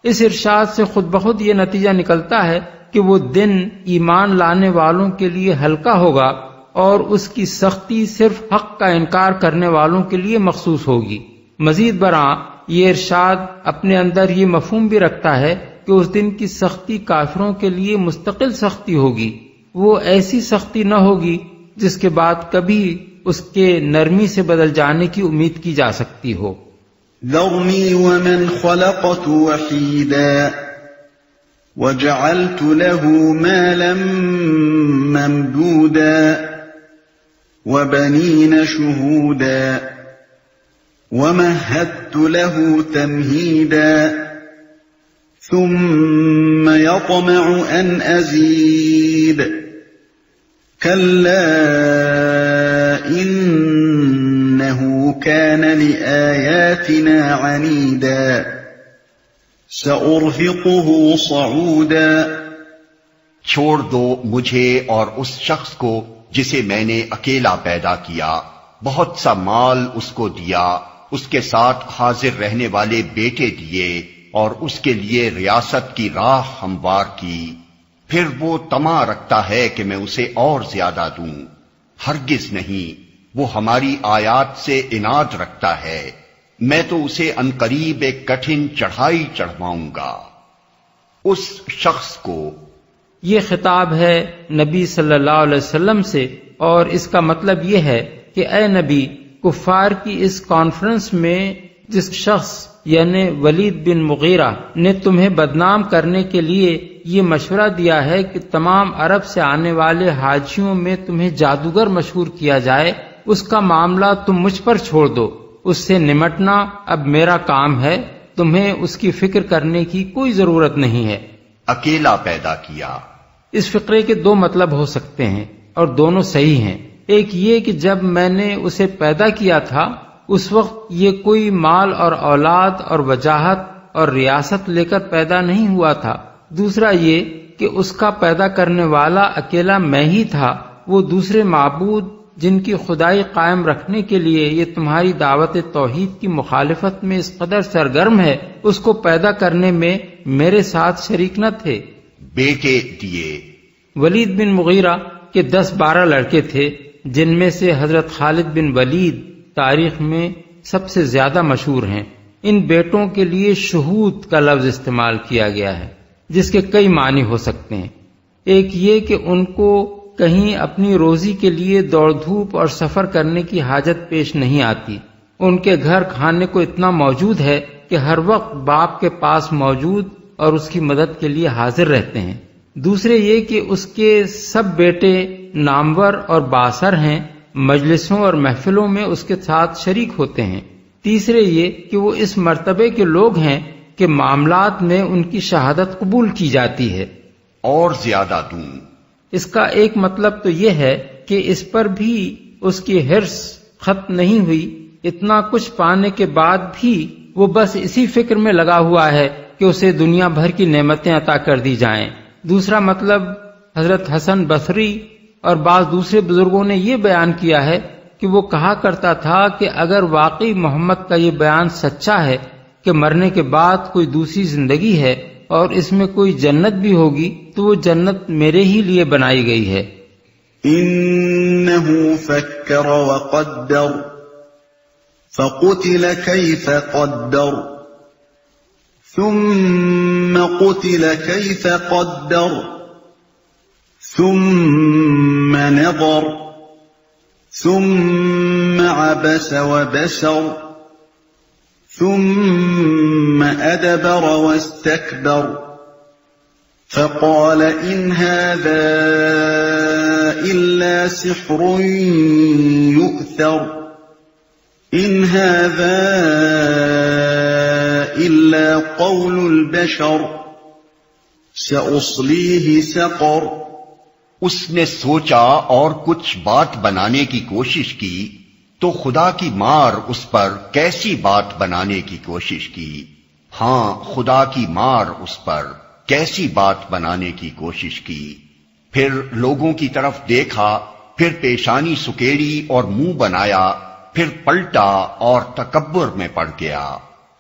اس ارشاد سے خود بخود یہ نتیجہ نکلتا ہے کہ وہ دن ایمان لانے والوں کے لیے ہلکا ہوگا اور اس کی سختی صرف حق کا انکار کرنے والوں کے لیے مخصوص ہوگی۔ مزید برآں یہ ارشاد اپنے اندر یہ مفہوم بھی رکھتا ہے کہ اس دن کی سختی کافروں کے لیے مستقل سختی ہوگی، وہ ایسی سختی نہ ہوگی جس کے بعد کبھی اس کے نرمی سے بدل جانے کی امید کی جا سکتی ہو۔ ذرنی ومن خلقت وحیدا وجعلت له مالا ممدودا وبنین شہودا ومهدت له تمہیدا ثم يطمع ان ازید كلا إنه كان لآياتنا عنيدا سأرهقه صعودا۔ چھوڑ دو مجھے اور اس شخص کو جسے میں نے اکیلا پیدا کیا، بہت سا مال اس کو دیا، اس کے ساتھ حاضر رہنے والے بیٹے دیے اور اس کے لیے ریاست کی راہ ہموار کی، پھر وہ طمع رکھتا ہے کہ میں اسے اور زیادہ دوں۔ ہرگز نہیں، وہ ہماری آیات سے عناد رکھتا ہے، میں تو اسے عنقریب ایک کٹھن چڑھائی چڑھواؤں گا۔ اس شخص کو، یہ خطاب ہے نبی صلی اللہ علیہ وسلم سے، اور اس کا مطلب یہ ہے کہ اے نبی، کفار کی اس کانفرنس میں جس شخص یعنی ولید بن مغیرہ نے تمہیں بدنام کرنے کے لیے یہ مشورہ دیا ہے کہ تمام عرب سے آنے والے حاجیوں میں تمہیں جادوگر مشہور کیا جائے، اس کا معاملہ تم مجھ پر چھوڑ دو، اس سے نمٹنا اب میرا کام ہے، تمہیں اس کی فکر کرنے کی کوئی ضرورت نہیں ہے۔ اکیلا پیدا کیا۔ اس فقرے کے دو مطلب ہو سکتے ہیں اور دونوں صحیح ہیں۔ ایک یہ کہ جب میں نے اسے پیدا کیا تھا اس وقت یہ کوئی مال اور اولاد اور وجاہت اور ریاست لے کر پیدا نہیں ہوا تھا۔ دوسرا یہ کہ اس کا پیدا کرنے والا اکیلا میں ہی تھا، وہ دوسرے معبود جن کی خدائی قائم رکھنے کے لیے یہ تمہاری دعوت توحید کی مخالفت میں اس قدر سرگرم ہے، اس کو پیدا کرنے میں میرے ساتھ شریک نہ تھے؟ بیٹے دیے۔ ولید بن مغیرہ کے 10-12 لڑکے تھے، جن میں سے حضرت خالد بن ولید تاریخ میں سب سے زیادہ مشہور ہیں۔ ان بیٹوں کے لیے شہود کا لفظ استعمال کیا گیا ہے، جس کے کئی معنی ہو سکتے ہیں۔ ایک یہ کہ ان کو کہیں اپنی روزی کے لیے دوڑ دھوپ اور سفر کرنے کی حاجت پیش نہیں آتی، ان کے گھر کھانے کو اتنا موجود ہے کہ ہر وقت باپ کے پاس موجود اور اس کی مدد کے لیے حاضر رہتے ہیں۔ دوسرے یہ کہ اس کے سب بیٹے نامور اور بااثر ہیں، مجلسوں اور محفلوں میں اس کے ساتھ شریک ہوتے ہیں۔ تیسرے یہ کہ وہ اس مرتبے کے لوگ ہیں کہ معاملات میں ان کی شہادت قبول کی جاتی ہے۔ اور زیادہ دوں۔ اس کا ایک مطلب تو یہ ہے کہ اس پر بھی اس کی حرص ختم نہیں ہوئی، اتنا کچھ پانے کے بعد بھی وہ بس اسی فکر میں لگا ہوا ہے کہ اسے دنیا بھر کی نعمتیں عطا کر دی جائیں۔ دوسرا مطلب حضرت حسن بصری اور بعض دوسرے بزرگوں نے یہ بیان کیا ہے کہ وہ کہا کرتا تھا کہ اگر واقعی محمد کا یہ بیان سچا ہے کہ مرنے کے بعد کوئی دوسری زندگی ہے اور اس میں کوئی جنت بھی ہوگی تو وہ جنت میرے ہی لیے بنائی گئی ہے۔ انه فکر وقدر فقتل كيف قدر ثم قتل كيف قدر ثم نظر ثم عبس وبسر ثم أدبر واستكبر فقال إن هذا إلا سحر يؤثر إن هذا إلا قول البشر سأصليه سقر۔ اس نے سوچا اور کچھ بات بنانے کی کوشش کی تو خدا کی مار اس پر کیسی بات بنانے کی کوشش کی۔ ہاں، خدا کی مار اس پر کیسی بات بنانے کی کوشش کی۔ پھر لوگوں کی طرف دیکھا، پھر پیشانی سکیڑی اور منہ بنایا، پھر پلٹا اور تکبر میں پڑ گیا۔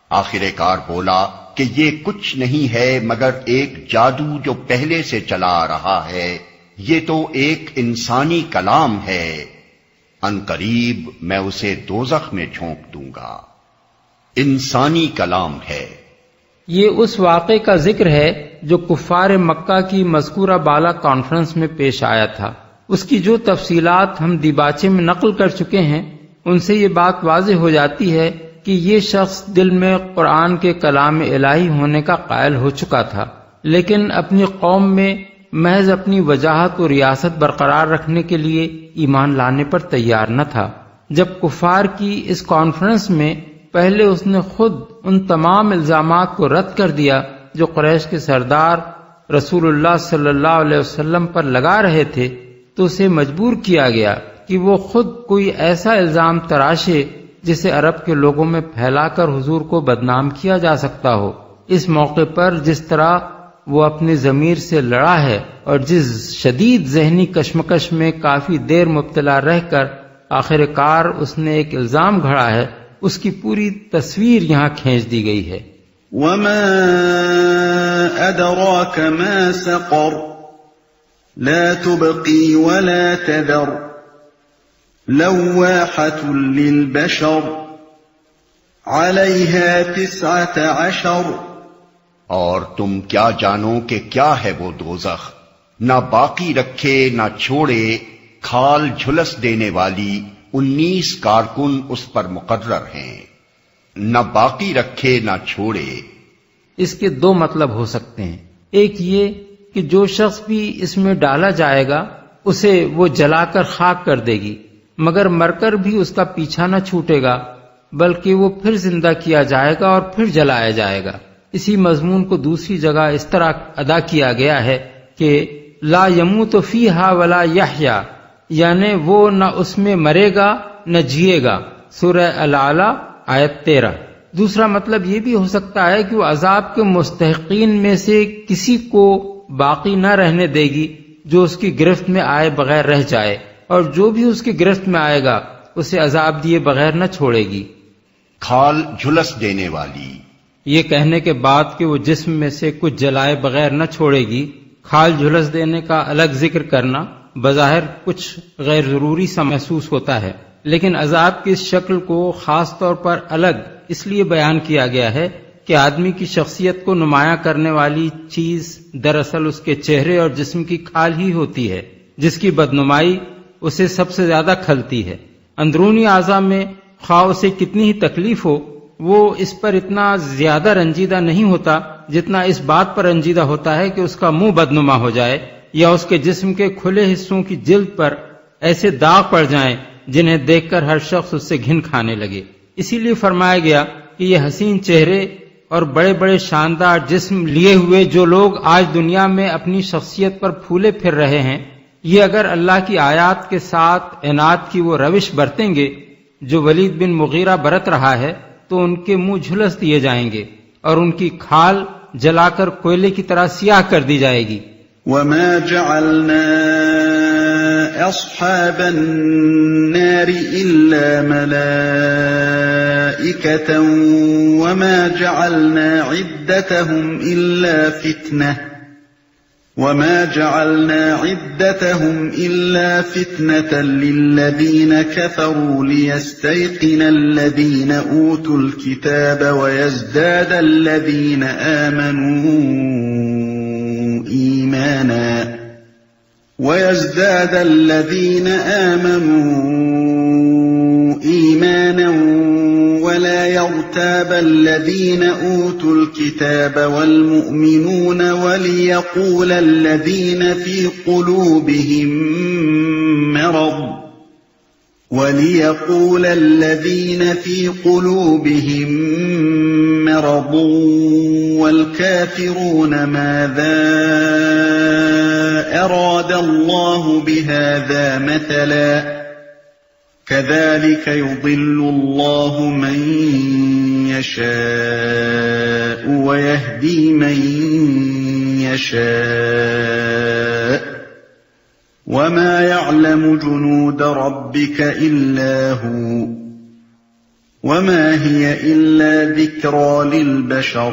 آخر کار بولا کہ یہ کچھ نہیں ہے مگر ایک جادو جو پہلے سے چلا آ رہا ہے، یہ تو ایک انسانی کلام ہے، ان قریب میں اسے دوزخ میں جھونک دوں گا۔ انسانی کلام ہے۔ یہ اس واقعے کا ذکر ہے جو کفار مکہ کی مذکورہ بالا کانفرنس میں پیش آیا تھا۔ اس کی جو تفصیلات ہم دیباچے میں نقل کر چکے ہیں، ان سے یہ بات واضح ہو جاتی ہے کہ یہ شخص دل میں قرآن کے کلام الہی ہونے کا قائل ہو چکا تھا، لیکن اپنی قوم میں محض اپنی وجاہت و ریاست برقرار رکھنے کے لیے ایمان لانے پر تیار نہ تھا۔ جب کفار کی اس کانفرنس میں پہلے اس نے خود ان تمام الزامات کو رد کر دیا جو قریش کے سردار رسول اللہ صلی اللہ علیہ وسلم پر لگا رہے تھے، تو اسے مجبور کیا گیا کہ وہ خود کوئی ایسا الزام تراشے جسے عرب کے لوگوں میں پھیلا کر حضور کو بدنام کیا جا سکتا ہو۔ اس موقع پر جس طرح وہ اپنی ضمیر سے لڑا ہے اور جس شدید ذہنی کشمکش میں کافی دیر مبتلا رہ کر آخر کار اس نے ایک الزام گھڑا ہے، اس کی پوری تصویر یہاں کھینچ دی گئی ہے۔ وما أدراك ما سقر لا تبقي ولا تذر لواحة للبشر عليها 19۔ اور تم کیا جانو کہ کیا ہے وہ دوزخ، نہ باقی رکھے نہ چھوڑے، کھال جھلس دینے والی 19 کارکن اس پر مقرر ہیں۔ نہ باقی رکھے نہ چھوڑے۔ اس کے دو مطلب ہو سکتے ہیں۔ ایک یہ کہ جو شخص بھی اس میں ڈالا جائے گا اسے وہ جلا کر خاک کر دے گی، مگر مر کر بھی اس کا پیچھا نہ چھوٹے گا، بلکہ وہ پھر زندہ کیا جائے گا اور پھر جلایا جائے گا۔ اسی مضمون کو دوسری جگہ اس طرح ادا کیا گیا ہے کہ لا یموت فیہا ولا یحیا، یعنی وہ نہ اس میں مرے گا نہ جیے گا، سورہ الاعلی آیت 13۔ دوسرا مطلب یہ بھی ہو سکتا ہے کہ وہ عذاب کے مستحقین میں سے کسی کو باقی نہ رہنے دے گی جو اس کی گرفت میں آئے بغیر رہ جائے، اور جو بھی اس کی گرفت میں آئے گا اسے عذاب دیے بغیر نہ چھوڑے گی۔ کھال جھلس دینے والی، یہ کہنے کے بعد کہ وہ جسم میں سے کچھ جلائے بغیر نہ چھوڑے گی، کھال جھلس دینے کا الگ ذکر کرنا بظاہر کچھ غیر ضروری سا محسوس ہوتا ہے، لیکن عذاب کی اس شکل کو خاص طور پر الگ اس لیے بیان کیا گیا ہے کہ آدمی کی شخصیت کو نمایاں کرنے والی چیز دراصل اس کے چہرے اور جسم کی کھال ہی ہوتی ہے، جس کی بدنمائی اسے سب سے زیادہ کھلتی ہے۔ اندرونی اعضاء میں خواہ اسے کتنی ہی تکلیف ہو، وہ اس پر اتنا زیادہ رنجیدہ نہیں ہوتا جتنا اس بات پر رنجیدہ ہوتا ہے کہ اس کا منہ بدنما ہو جائے یا اس کے جسم کے کھلے حصوں کی جلد پر ایسے داغ پڑ جائیں جنہیں دیکھ کر ہر شخص اس سے گھن کھانے لگے۔ اسی لیے فرمایا گیا کہ یہ حسین چہرے اور بڑے بڑے شاندار جسم لیے ہوئے جو لوگ آج دنیا میں اپنی شخصیت پر پھولے پھر رہے ہیں، یہ اگر اللہ کی آیات کے ساتھ عناد کی وہ روش برتیں گے جو ولید بن مغیرہ برت رہا ہے تو ان کے منہ جھلس دیے جائیں گے اور ان کی کھال جلا کر کوئلے کی طرح سیاہ کر دی جائے گی۔ وما جعلنا اصحاب النار الا ملائكة وما جعلنا عدتهم إلا فتنة للذين كفروا ليستيقن الذين أوتوا الكتاب ويزداد الذين آمنوا إيمانا ولا يرتاب الذين أوتوا الكتاب والمؤمنون وليقول الذين في قلوبهم مرض والكافرون ماذا أراد الله بهذا مثلا كذلك يضل الله من يشاء ويهدي من يشاء وما يعلم جنود ربك إلا هو وما هي إلا ذكرى للبشر۔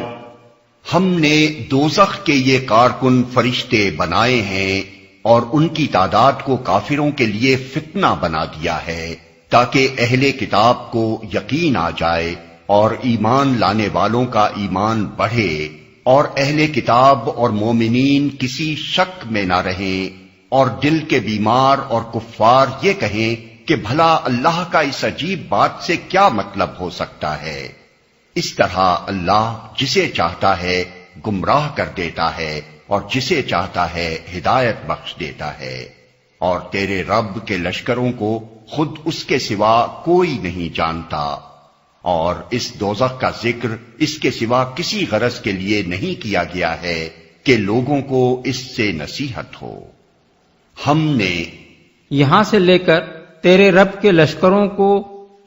ہم نے دوزخ کے یہ کارکن فرشتے بنائے ہیں اور ان کی تعداد کو کافروں کے لیے فتنہ بنا دیا ہے تاکہ اہل کتاب کو یقین آ جائے اور ایمان لانے والوں کا ایمان بڑھے اور اہل کتاب اور مومنین کسی شک میں نہ رہیں اور دل کے بیمار اور کفار یہ کہیں کہ بھلا اللہ کا اس عجیب بات سے کیا مطلب ہو سکتا ہے۔ اس طرح اللہ جسے چاہتا ہے گمراہ کر دیتا ہے اور جسے چاہتا ہے ہدایت بخش دیتا ہے، اور تیرے رب کے لشکروں کو خود اس کے سوا کوئی نہیں جانتا، اور اس دوزخ کا ذکر اس کے سوا کسی غرض کے لیے نہیں کیا گیا ہے کہ لوگوں کو اس سے نصیحت ہو۔ ہم نے یہاں سے لے کر تیرے رب کے لشکروں کو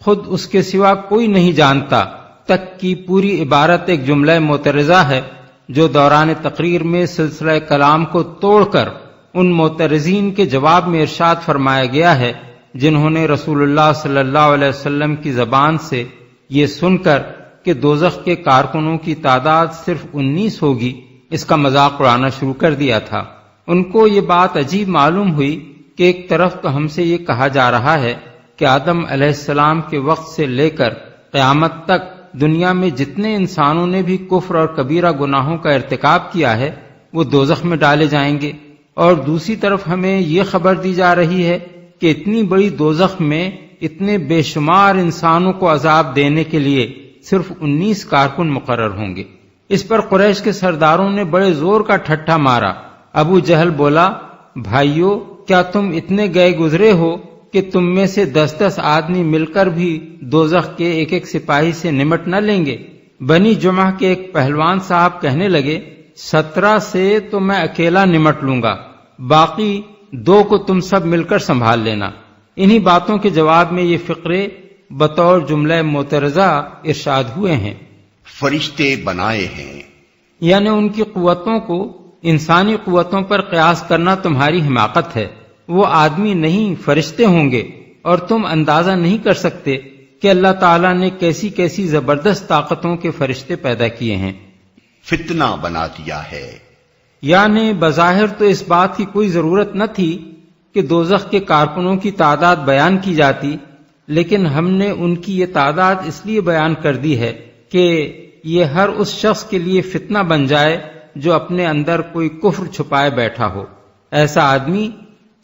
خود اس کے سوا کوئی نہیں جانتا تک کی پوری عبارت ایک جملہ معترضہ ہے جو دوران تقریر میں سلسلہ کلام کو توڑ کر ان معترضین کے جواب میں ارشاد فرمایا گیا ہے جنہوں نے رسول اللہ صلی اللہ علیہ وسلم کی زبان سے یہ سن کر کہ دوزخ کے کارکنوں کی تعداد صرف 19 ہوگی اس کا مذاق اڑانا شروع کر دیا تھا۔ ان کو یہ بات عجیب معلوم ہوئی کہ ایک طرف تو ہم سے یہ کہا جا رہا ہے کہ آدم علیہ السلام کے وقت سے لے کر قیامت تک دنیا میں جتنے انسانوں نے بھی کفر اور کبیرہ گناہوں کا ارتکاب کیا ہے وہ دوزخ میں ڈالے جائیں گے، اور دوسری طرف ہمیں یہ خبر دی جا رہی ہے کہ اتنی بڑی دوزخ میں اتنے بے شمار انسانوں کو عذاب دینے کے لیے صرف 19 کارکن مقرر ہوں گے۔ اس پر قریش کے سرداروں نے بڑے زور کا ٹھٹھا مارا۔ ابو جہل بولا، بھائیو کیا تم اتنے گئے گزرے ہو کہ تم میں سے 10-10 آدمی مل کر بھی دوزخ کے ایک ایک سپاہی سے نمٹ نہ لیں گے؟ بنی جمعہ کے ایک پہلوان صاحب کہنے لگے، 17 سے تو میں اکیلا نمٹ لوں گا، باقی 2 کو تم سب مل کر سنبھال لینا۔ انہی باتوں کے جواب میں یہ فقرے بطور جملہ معترضہ ارشاد ہوئے ہیں۔ فرشتے بنائے ہیں، یعنی ان کی قوتوں کو انسانی قوتوں پر قیاس کرنا تمہاری حماقت ہے۔ وہ آدمی نہیں فرشتے ہوں گے، اور تم اندازہ نہیں کر سکتے کہ اللہ تعالیٰ نے کیسی کیسی زبردست طاقتوں کے فرشتے پیدا کیے ہیں۔ فتنہ بنا دیا ہے۔ یعنی بظاہر تو اس بات کی کوئی ضرورت نہ تھی کہ دوزخ کے کارکنوں کی تعداد بیان کی جاتی، لیکن ہم نے ان کی یہ تعداد اس لیے بیان کر دی ہے کہ یہ ہر اس شخص کے لیے فتنہ بن جائے جو اپنے اندر کوئی کفر چھپائے بیٹھا ہو۔ ایسا آدمی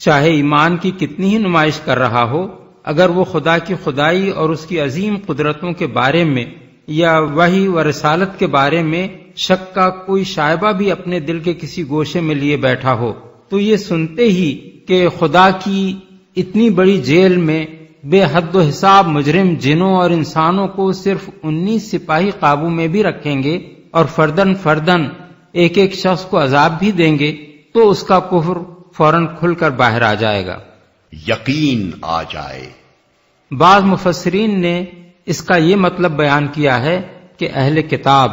چاہے ایمان کی کتنی ہی نمائش کر رہا ہو، اگر وہ خدا کی خدائی اور اس کی عظیم قدرتوں کے بارے میں یا وحی و رسالت کے بارے میں شک کا کوئی شائبہ بھی اپنے دل کے کسی گوشے میں لیے بیٹھا ہو، تو یہ سنتے ہی کہ خدا کی اتنی بڑی جیل میں بے حد و حساب مجرم جنوں اور انسانوں کو صرف 19 سپاہی قابو میں بھی رکھیں گے اور فردن فردن ایک ایک شخص کو عذاب بھی دیں گے، تو اس کا کفر فوراً کھل کر باہر آ جائے گا، یقین آ جائے۔ بعض مفسرین نے اس کا یہ مطلب بیان کیا ہے کہ اہل کتاب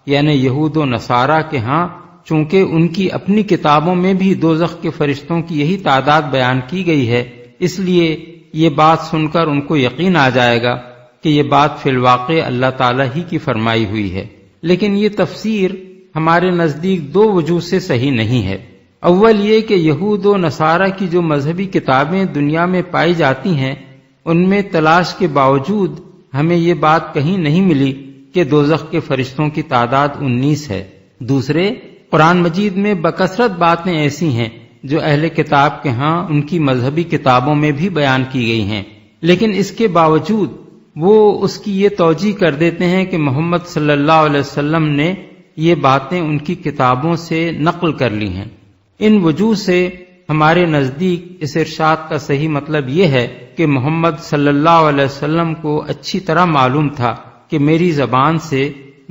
یعنی یہود و نصارہ کے ہاں چونکہ ان کی اپنی کتابوں میں بھی دوزخ کے فرشتوں کی یہی تعداد بیان کی گئی ہے، اس لیے یہ بات سن کر ان کو یقین آ جائے گا کہ یہ بات فی الواقع اللہ تعالیٰ ہی کی فرمائی ہوئی ہے۔ لیکن یہ تفسیر ہمارے نزدیک دو وجوہ سے صحیح نہیں ہے۔ اول یہ کہ یہود و نصارہ کی جو مذہبی کتابیں دنیا میں پائی جاتی ہیں، ان میں تلاش کے باوجود ہمیں یہ بات کہیں نہیں ملی کہ دوزخ کے فرشتوں کی تعداد 19 ہے۔ دوسرے، قرآن مجید میں بکثرت باتیں ایسی ہیں جو اہل کتاب کے ہاں ان کی مذہبی کتابوں میں بھی بیان کی گئی ہیں، لیکن اس کے باوجود وہ اس کی یہ توجیہ کر دیتے ہیں کہ محمد صلی اللہ علیہ وسلم نے یہ باتیں ان کی کتابوں سے نقل کر لی ہیں۔ ان وجوہ سے ہمارے نزدیک اس ارشاد کا صحیح مطلب یہ ہے کہ محمد صلی اللہ علیہ وسلم کو اچھی طرح معلوم تھا کہ میری زبان سے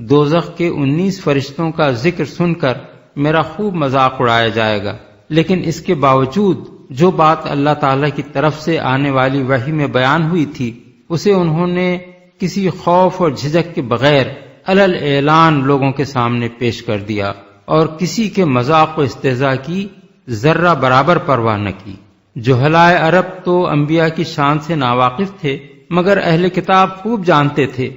دوزخ کے 19 فرشتوں کا ذکر سن کر میرا خوب مذاق اڑایا جائے گا، لیکن اس کے باوجود جو بات اللہ تعالیٰ کی طرف سے آنے والی وحی میں بیان ہوئی تھی اسے انہوں نے کسی خوف اور جھجک کے بغیر علل اعلان لوگوں کے سامنے پیش کر دیا اور کسی کے مذاق و استہزاء کی ذرہ برابر پرواہ نہ کی۔ جہلائے عرب تو انبیاء کی شان سے ناواقف تھے، مگر اہل کتاب خوب جانتے تھے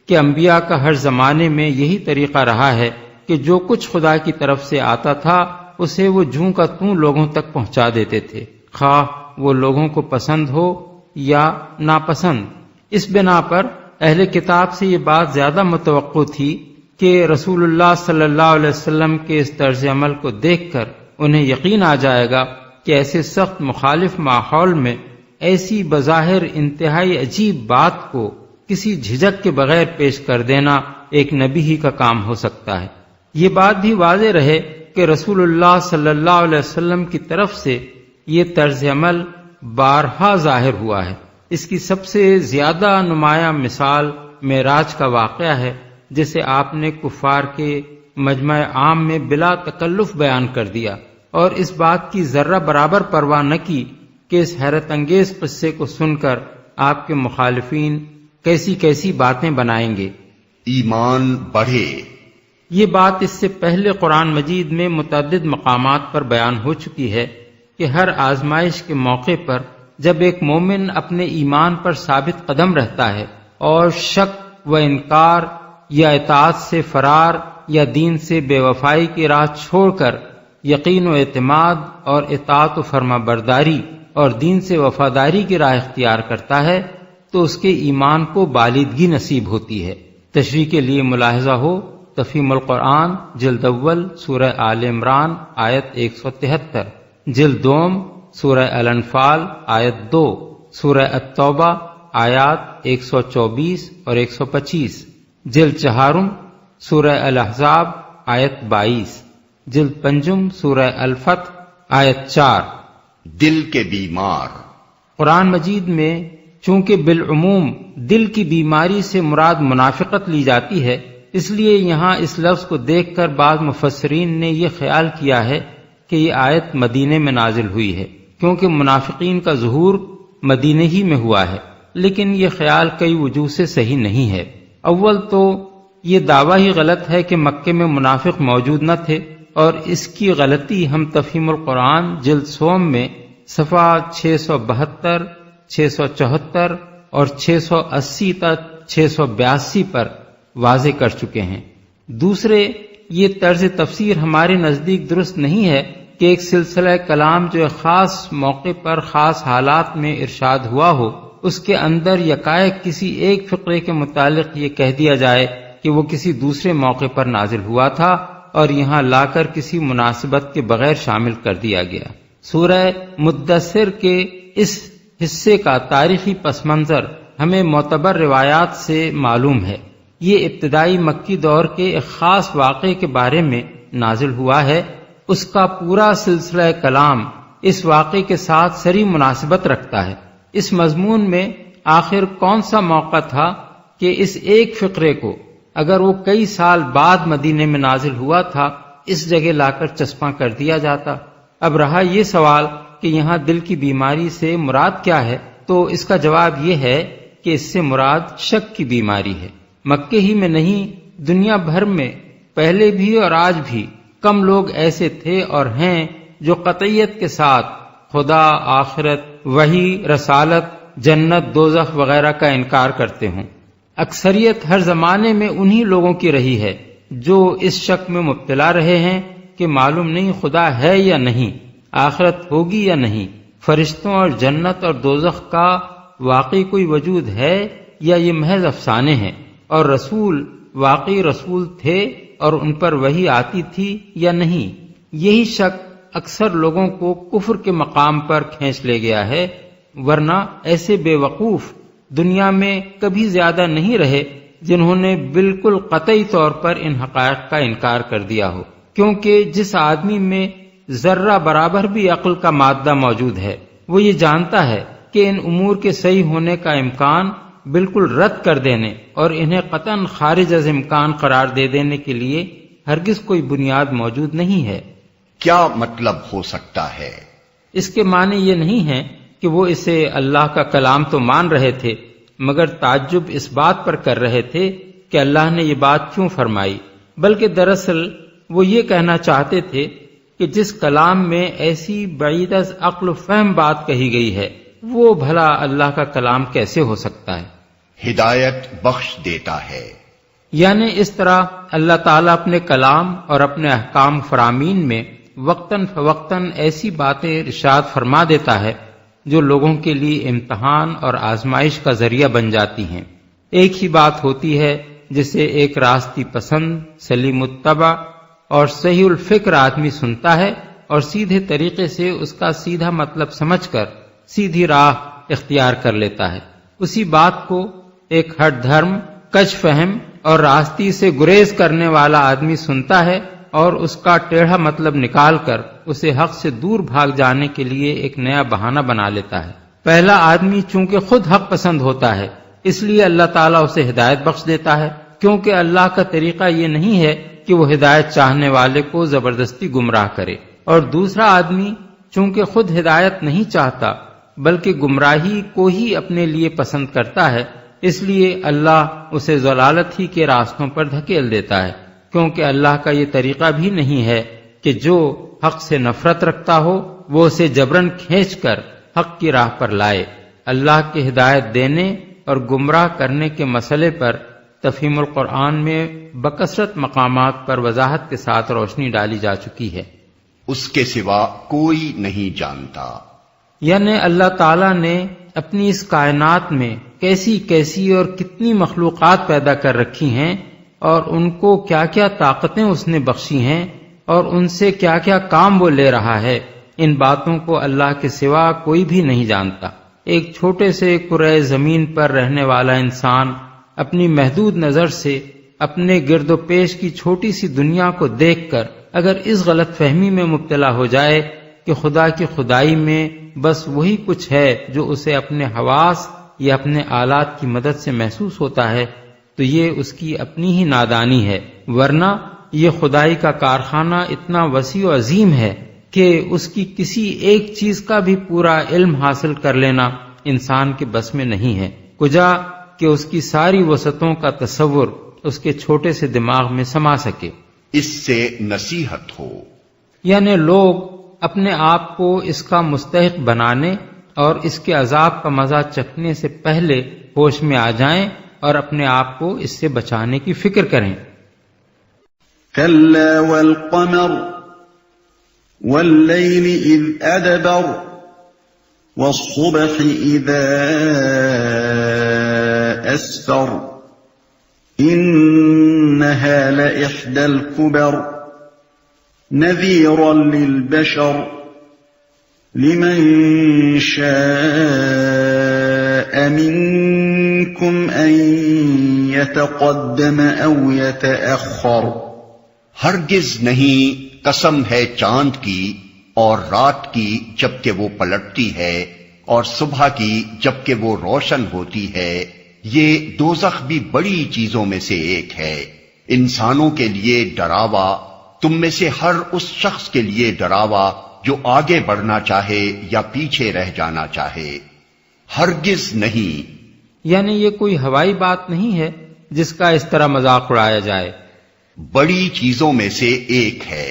کہ انبیاء کا ہر زمانے میں یہی طریقہ رہا ہے کہ جو کچھ خدا کی طرف سے آتا تھا اسے وہ جوں کا توں لوگوں تک پہنچا دیتے تھے، خواہ وہ لوگوں کو پسند ہو یا ناپسند۔ اس بنا پر اہل کتاب سے یہ بات زیادہ متوقع تھی کہ رسول اللہ صلی اللہ علیہ وسلم کے اس طرز عمل کو دیکھ کر انہیں یقین آ جائے گا کہ ایسے سخت مخالف ماحول میں ایسی بظاہر انتہائی عجیب بات کو کسی جھجک کے بغیر پیش کر دینا ایک نبی ہی کا کام ہو سکتا ہے۔ یہ بات بھی واضح رہے کہ رسول اللہ صلی اللہ علیہ وسلم کی طرف سے یہ طرز عمل بارہا ظاہر ہوا ہے۔ اس کی سب سے زیادہ نمایاں مثال معراج کا واقعہ ہے، جسے آپ نے کفار کے مجمع عام میں بلا تکلف بیان کر دیا اور اس بات کی ذرہ برابر پرواہ نہ کی کہ اس حیرت انگیز قصے کو سن کر آپ کے مخالفین کیسی کیسی باتیں بنائیں گے۔ ایمان بڑھے۔ یہ بات اس سے پہلے قرآن مجید میں متعدد مقامات پر بیان ہو چکی ہے کہ ہر آزمائش کے موقع پر جب ایک مومن اپنے ایمان پر ثابت قدم رہتا ہے اور شک و انکار یا اطاعت سے فرار یا دین سے بے وفائی کی راہ چھوڑ کر یقین و اعتماد اور اطاعت و فرما برداری اور دین سے وفاداری کی راہ اختیار کرتا ہے تو اس کے ایمان کو بالیدگی نصیب ہوتی ہے۔ تشریح کے لیے ملاحظہ ہو تفہیم القرآن جلد اول سورہ آل عمران آیت 173، جلد دوم سورہ الانفال آیت 2، سورہ التوبہ آیات 124 اور 125، جلد چہارم سورہ الاحزاب آیت 22، جلد پنجم سورہ الفتح آیت 4۔ دل کے بیمار۔ قرآن مجید میں چونکہ بالعموم دل کی بیماری سے مراد منافقت لی جاتی ہے، اس لیے یہاں اس لفظ کو دیکھ کر بعض مفسرین نے یہ خیال کیا ہے کہ یہ آیت مدینے میں نازل ہوئی ہے، کیونکہ منافقین کا ظہور مدینے ہی میں ہوا ہے، لیکن یہ خیال کئی وجوہ سے صحیح نہیں ہے۔ اول تو یہ دعویٰ ہی غلط ہے کہ مکے میں منافق موجود نہ تھے، اور اس کی غلطی ہم تفہیم القرآن جلد سوم میں صفحہ 672، 674 اور 680 تک 682 پر واضح کر چکے ہیں۔ دوسرے، یہ طرز تفسیر ہمارے نزدیک درست نہیں ہے کہ ایک سلسلہ کلام جو ایک خاص موقع پر خاص حالات میں ارشاد ہوا ہو، اس کے اندر یکایک کسی ایک فقرے کے متعلق یہ کہہ دیا جائے کہ وہ کسی دوسرے موقع پر نازل ہوا تھا اور یہاں لا کر کسی مناسبت کے بغیر شامل کر دیا گیا۔ سورہ مدثر کے اس حصے کا تاریخی پس منظر ہمیں معتبر روایات سے معلوم ہے۔ یہ ابتدائی مکی دور کے ایک خاص واقعے کے بارے میں نازل ہوا ہے۔ اس کا پورا سلسلہ کلام اس واقعے کے ساتھ سری مناسبت رکھتا ہے۔ اس مضمون میں آخر کون سا موقع تھا کہ اس ایک فقرے کو، اگر وہ کئی سال بعد مدینے میں نازل ہوا تھا، اس جگہ لا کر چسپاں کر دیا جاتا؟ اب رہا یہ سوال کہ یہاں دل کی بیماری سے مراد کیا ہے، تو اس کا جواب یہ ہے کہ اس سے مراد شک کی بیماری ہے۔ مکے ہی میں نہیں، دنیا بھر میں پہلے بھی اور آج بھی کم لوگ ایسے تھے اور ہیں جو قطعیت کے ساتھ خدا، آخرت، وحی، رسالت، جنت، دوزخ وغیرہ کا انکار کرتے ہوں۔ اکثریت ہر زمانے میں انہی لوگوں کی رہی ہے جو اس شک میں مبتلا رہے ہیں کہ معلوم نہیں خدا ہے یا نہیں، آخرت ہوگی یا نہیں، فرشتوں اور جنت اور دوزخ کا واقعی کوئی وجود ہے یا یہ محض افسانے ہیں، اور رسول واقعی رسول تھے اور ان پر وحی آتی تھی یا نہیں۔ یہی شک اکثر لوگوں کو کفر کے مقام پر کھینچ لے گیا ہے، ورنہ ایسے بے وقوف دنیا میں کبھی زیادہ نہیں رہے جنہوں نے بالکل قطعی طور پر ان حقائق کا انکار کر دیا ہو، کیونکہ جس آدمی میں ذرہ برابر بھی عقل کا مادہ موجود ہے، وہ یہ جانتا ہے کہ ان امور کے صحیح ہونے کا امکان بالکل رد کر دینے اور انہیں قطعاً خارج از امکان قرار دے دینے کے لیے ہرگز کوئی بنیاد موجود نہیں ہے۔ کیا مطلب ہو سکتا ہے؟ اس کے معنی یہ نہیں ہے کہ وہ اسے اللہ کا کلام تو مان رہے تھے، مگر تعجب اس بات پر کر رہے تھے کہ اللہ نے یہ بات کیوں فرمائی، بلکہ دراصل وہ یہ کہنا چاہتے تھے کہ جس کلام میں ایسی بعید از عقل و فہم بات کہی گئی ہے، وہ بھلا اللہ کا کلام کیسے ہو سکتا ہے؟ ہدایت بخش دیتا ہے۔ یعنی اس طرح اللہ تعالیٰ اپنے کلام اور اپنے احکام فرامین میں وقتاً فوقتاً ایسی باتیں ارشاد فرما دیتا ہے جو لوگوں کے لیے امتحان اور آزمائش کا ذریعہ بن جاتی ہیں۔ ایک ہی بات ہوتی ہے جسے ایک راستی پسند، سلیم الطبع اور صحیح الفکر آدمی سنتا ہے اور سیدھے طریقے سے اس کا سیدھا مطلب سمجھ کر سیدھی راہ اختیار کر لیتا ہے۔ اسی بات کو ایک ہٹ دھرم، کج فہم اور راستی سے گریز کرنے والا آدمی سنتا ہے اور اس کا ٹیڑھا مطلب نکال کر اسے حق سے دور بھاگ جانے کے لیے ایک نیا بہانہ بنا لیتا ہے۔ پہلا آدمی چونکہ خود حق پسند ہوتا ہے، اس لیے اللہ تعالیٰ اسے ہدایت بخش دیتا ہے، کیونکہ اللہ کا طریقہ یہ نہیں ہے کہ وہ ہدایت چاہنے والے کو زبردستی گمراہ کرے، اور دوسرا آدمی چونکہ خود ہدایت نہیں چاہتا بلکہ گمراہی کو ہی اپنے لیے پسند کرتا ہے، اس لیے اللہ اسے ضلالت ہی کے راستوں پر دھکیل دیتا ہے، کیونکہ اللہ کا یہ طریقہ بھی نہیں ہے کہ جو حق سے نفرت رکھتا ہو وہ اسے جبرن کھینچ کر حق کی راہ پر لائے۔ اللہ کے ہدایت دینے اور گمراہ کرنے کے مسئلے پر تفہیم القرآن میں بکثرت مقامات پر وضاحت کے ساتھ روشنی ڈالی جا چکی ہے۔ اس کے سوا کوئی نہیں جانتا۔ یعنی اللہ تعالیٰ نے اپنی اس کائنات میں کیسی کیسی اور کتنی مخلوقات پیدا کر رکھی ہیں اور ان کو کیا کیا طاقتیں اس نے بخشی ہیں اور ان سے کیا کیا کام وہ لے رہا ہے، ان باتوں کو اللہ کے سوا کوئی بھی نہیں جانتا۔ ایک چھوٹے سے کرۂ زمین پر رہنے والا انسان اپنی محدود نظر سے اپنے گرد و پیش کی چھوٹی سی دنیا کو دیکھ کر اگر اس غلط فہمی میں مبتلا ہو جائے کہ خدا کی خدائی میں بس وہی کچھ ہے جو اسے اپنے حواس یا اپنے آلات کی مدد سے محسوس ہوتا ہے، تو یہ اس کی اپنی ہی نادانی ہے، ورنہ یہ خدائی کا کارخانہ اتنا وسیع و عظیم ہے کہ اس کی کسی ایک چیز کا بھی پورا علم حاصل کر لینا انسان کے بس میں نہیں ہے، کجا کہ اس کی ساری وسعتوں کا تصور اس کے چھوٹے سے دماغ میں سما سکے۔ اس سے نصیحت ہو۔ یعنی لوگ اپنے آپ کو اس کا مستحق بنانے اور اس کے عذاب کا مزہ چکھنے سے پہلے ہوش میں آ جائیں اور اپنے آپ کو اس سے بچانے کی فکر کریں۔ كلا والقمر والليل إذ أدبر والصبح إذا أسفر إنها لإحدى الكبر نذيرا للبشر لمن شاء منكم أن يتقدم أو يتأخر۔ ہرگز نہیں، قسم ہے چاند کی اور رات کی جبکہ وہ پلٹتی ہے اور صبح کی جبکہ وہ روشن ہوتی ہے، یہ دوزخ بھی بڑی چیزوں میں سے ایک ہے۔ انسانوں کے لیے ڈراوا، تم میں سے ہر اس شخص کے لیے ڈراوا جو آگے بڑھنا چاہے یا پیچھے رہ جانا چاہے۔ ہرگز نہیں، یعنی یہ کوئی ہوائی بات نہیں ہے جس کا اس طرح مذاق اڑایا جائے، بڑی چیزوں میں سے ایک ہے۔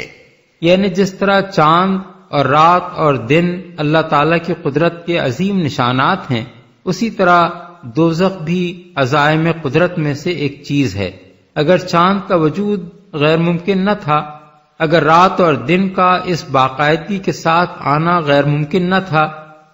یعنی جس طرح چاند اور رات اور دن اللہ تعالیٰ کی قدرت کے عظیم نشانات ہیں، اسی طرح دوزخ بھی عزائم قدرت میں سے ایک چیز ہے۔ اگر چاند کا وجود غیر ممکن نہ تھا، اگر رات اور دن کا اس باقاعدگی کے ساتھ آنا غیر ممکن نہ تھا،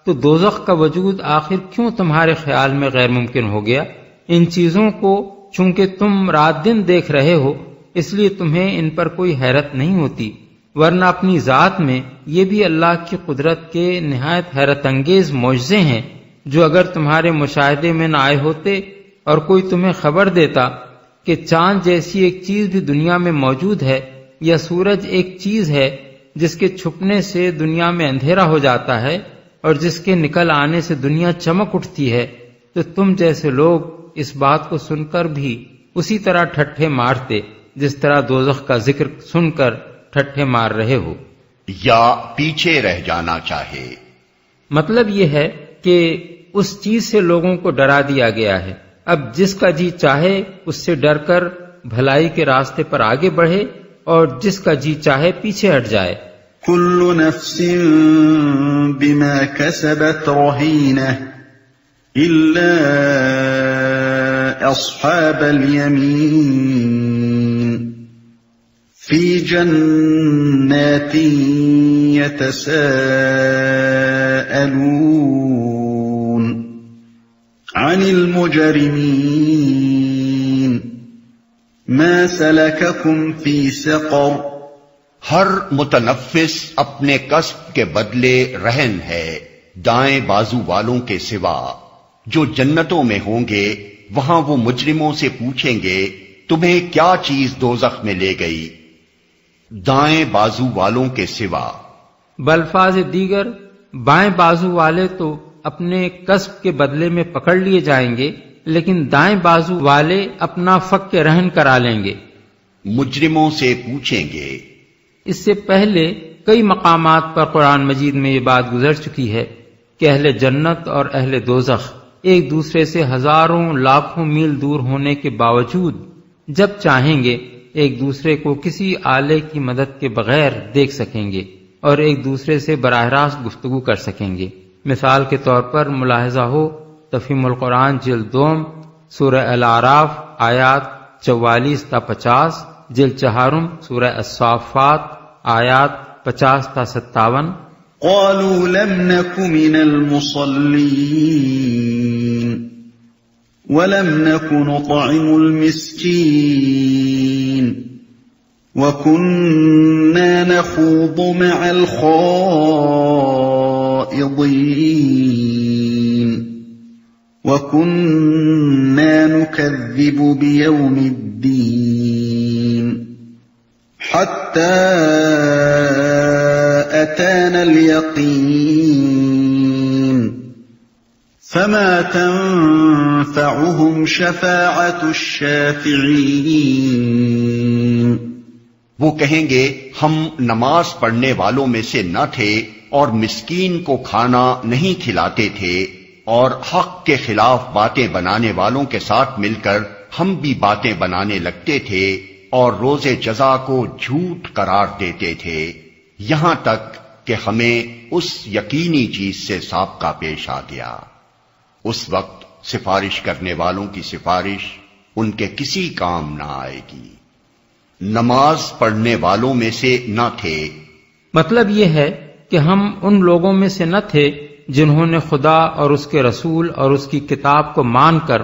تو دوزخ کا وجود آخر کیوں تمہارے خیال میں غیر ممکن ہو گیا؟ ان چیزوں کو چونکہ تم رات دن دیکھ رہے ہو، اس لیے تمہیں ان پر کوئی حیرت نہیں ہوتی، ورنہ اپنی ذات میں یہ بھی اللہ کی قدرت کے نہایت حیرت انگیز معجزے ہیں، جو اگر تمہارے مشاہدے میں نہ آئے ہوتے اور کوئی تمہیں خبر دیتا کہ چاند جیسی ایک چیز بھی دنیا میں موجود ہے، یا سورج ایک چیز ہے جس کے چھپنے سے دنیا میں اندھیرا ہو جاتا ہے اور جس کے نکل آنے سے دنیا چمک اٹھتی ہے، تو تم جیسے لوگ اس بات کو سن کر بھی اسی طرح ٹھٹھے مارتے جس طرح دوزخ کا ذکر سن کر ٹھٹھے مار رہے ہو۔ یا پیچھے رہ جانا چاہے، مطلب یہ ہے کہ اس چیز سے لوگوں کو ڈرا دیا گیا ہے، اب جس کا جی چاہے اس سے ڈر کر بھلائی کے راستے پر آگے بڑھے اور جس کا جی چاہے پیچھے ہٹ جائے۔ كل نفس بما كسبت رهينة إلا أصحاب اليمين في جنات يتساءلون عن المجرمين ما سلككم في سقر۔ ہر متنفس اپنے کسب کے بدلے رہن ہے دائیں بازو والوں کے سوا۔ جو جنتوں میں ہوں گے وہاں وہ مجرموں سے پوچھیں گے تمہیں کیا چیز دوزخ میں لے گئی، دائیں بازو والوں کے سوا۔ بالفاظ دیگر بائیں بازو والے تو اپنے کسب کے بدلے میں پکڑ لیے جائیں گے، لیکن دائیں بازو والے اپنا فک کے رہن کرا لیں گے۔ مجرموں سے پوچھیں گے۔ اس سے پہلے کئی مقامات پر قرآن مجید میں یہ بات گزر چکی ہے کہ اہل جنت اور اہل دوزخ ایک دوسرے سے ہزاروں لاکھوں میل دور ہونے کے باوجود جب چاہیں گے ایک دوسرے کو کسی آلے کی مدد کے بغیر دیکھ سکیں گے اور ایک دوسرے سے براہ راست گفتگو کر سکیں گے۔ مثال کے طور پر ملاحظہ ہو تفہیم القرآن جلد 2 سورہ الاعراف آیات 44 تا 50، جلد 4 سورہ الصافات آیات 50 تا 57۔ قالوا لم نك من المصلين ولم نك نطعم المسكين وكنا نخوض مع الخائضين وكنا نكذب بيوم الدين حتى أتانا اليقين فما تنفعهم شفاعة الشافعين۔ وہ کہیں گے ہم نماز پڑھنے والوں میں سے نہ تھے اور مسکین کو کھانا نہیں کھلاتے تھے، اور حق کے خلاف باتیں بنانے والوں کے ساتھ مل کر ہم بھی باتیں بنانے لگتے تھے اور روز جزا کو جھوٹ قرار دیتے تھے، یہاں تک کہ ہمیں اس یقینی چیز سے سابقہ پیش آ گیا، اس وقت سفارش کرنے والوں کی سفارش ان کے کسی کام نہ آئے گی، نماز پڑھنے والوں میں سے نہ تھے۔ مطلب یہ ہے کہ ہم ان لوگوں میں سے نہ تھے جنہوں نے خدا اور اس کے رسول اور اس کی کتاب کو مان کر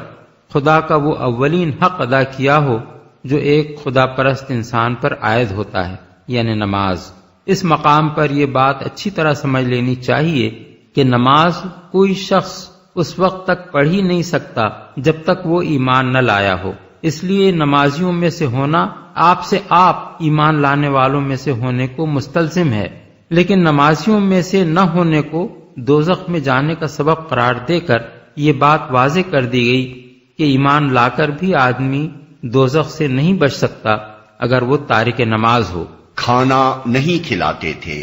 خدا کا وہ اولین حق ادا کیا ہو جو ایک خدا پرست انسان پر عائد ہوتا ہے، یعنی نماز۔ اس مقام پر یہ بات اچھی طرح سمجھ لینی چاہیے کہ نماز کوئی شخص اس وقت تک پڑھ ہی نہیں سکتا جب تک وہ ایمان نہ لایا ہو، اس لیے نمازیوں میں سے ہونا آپ سے آپ ایمان لانے والوں میں سے ہونے کو مستلزم ہے، لیکن نمازیوں میں سے نہ ہونے کو دوزخ میں جانے کا سبب قرار دے کر یہ بات واضح کر دی گئی کہ ایمان لا کر بھی آدمی دوزخ سے نہیں بچ سکتا اگر وہ تارک نماز ہو۔ کھانا نہیں کھلاتے تھے۔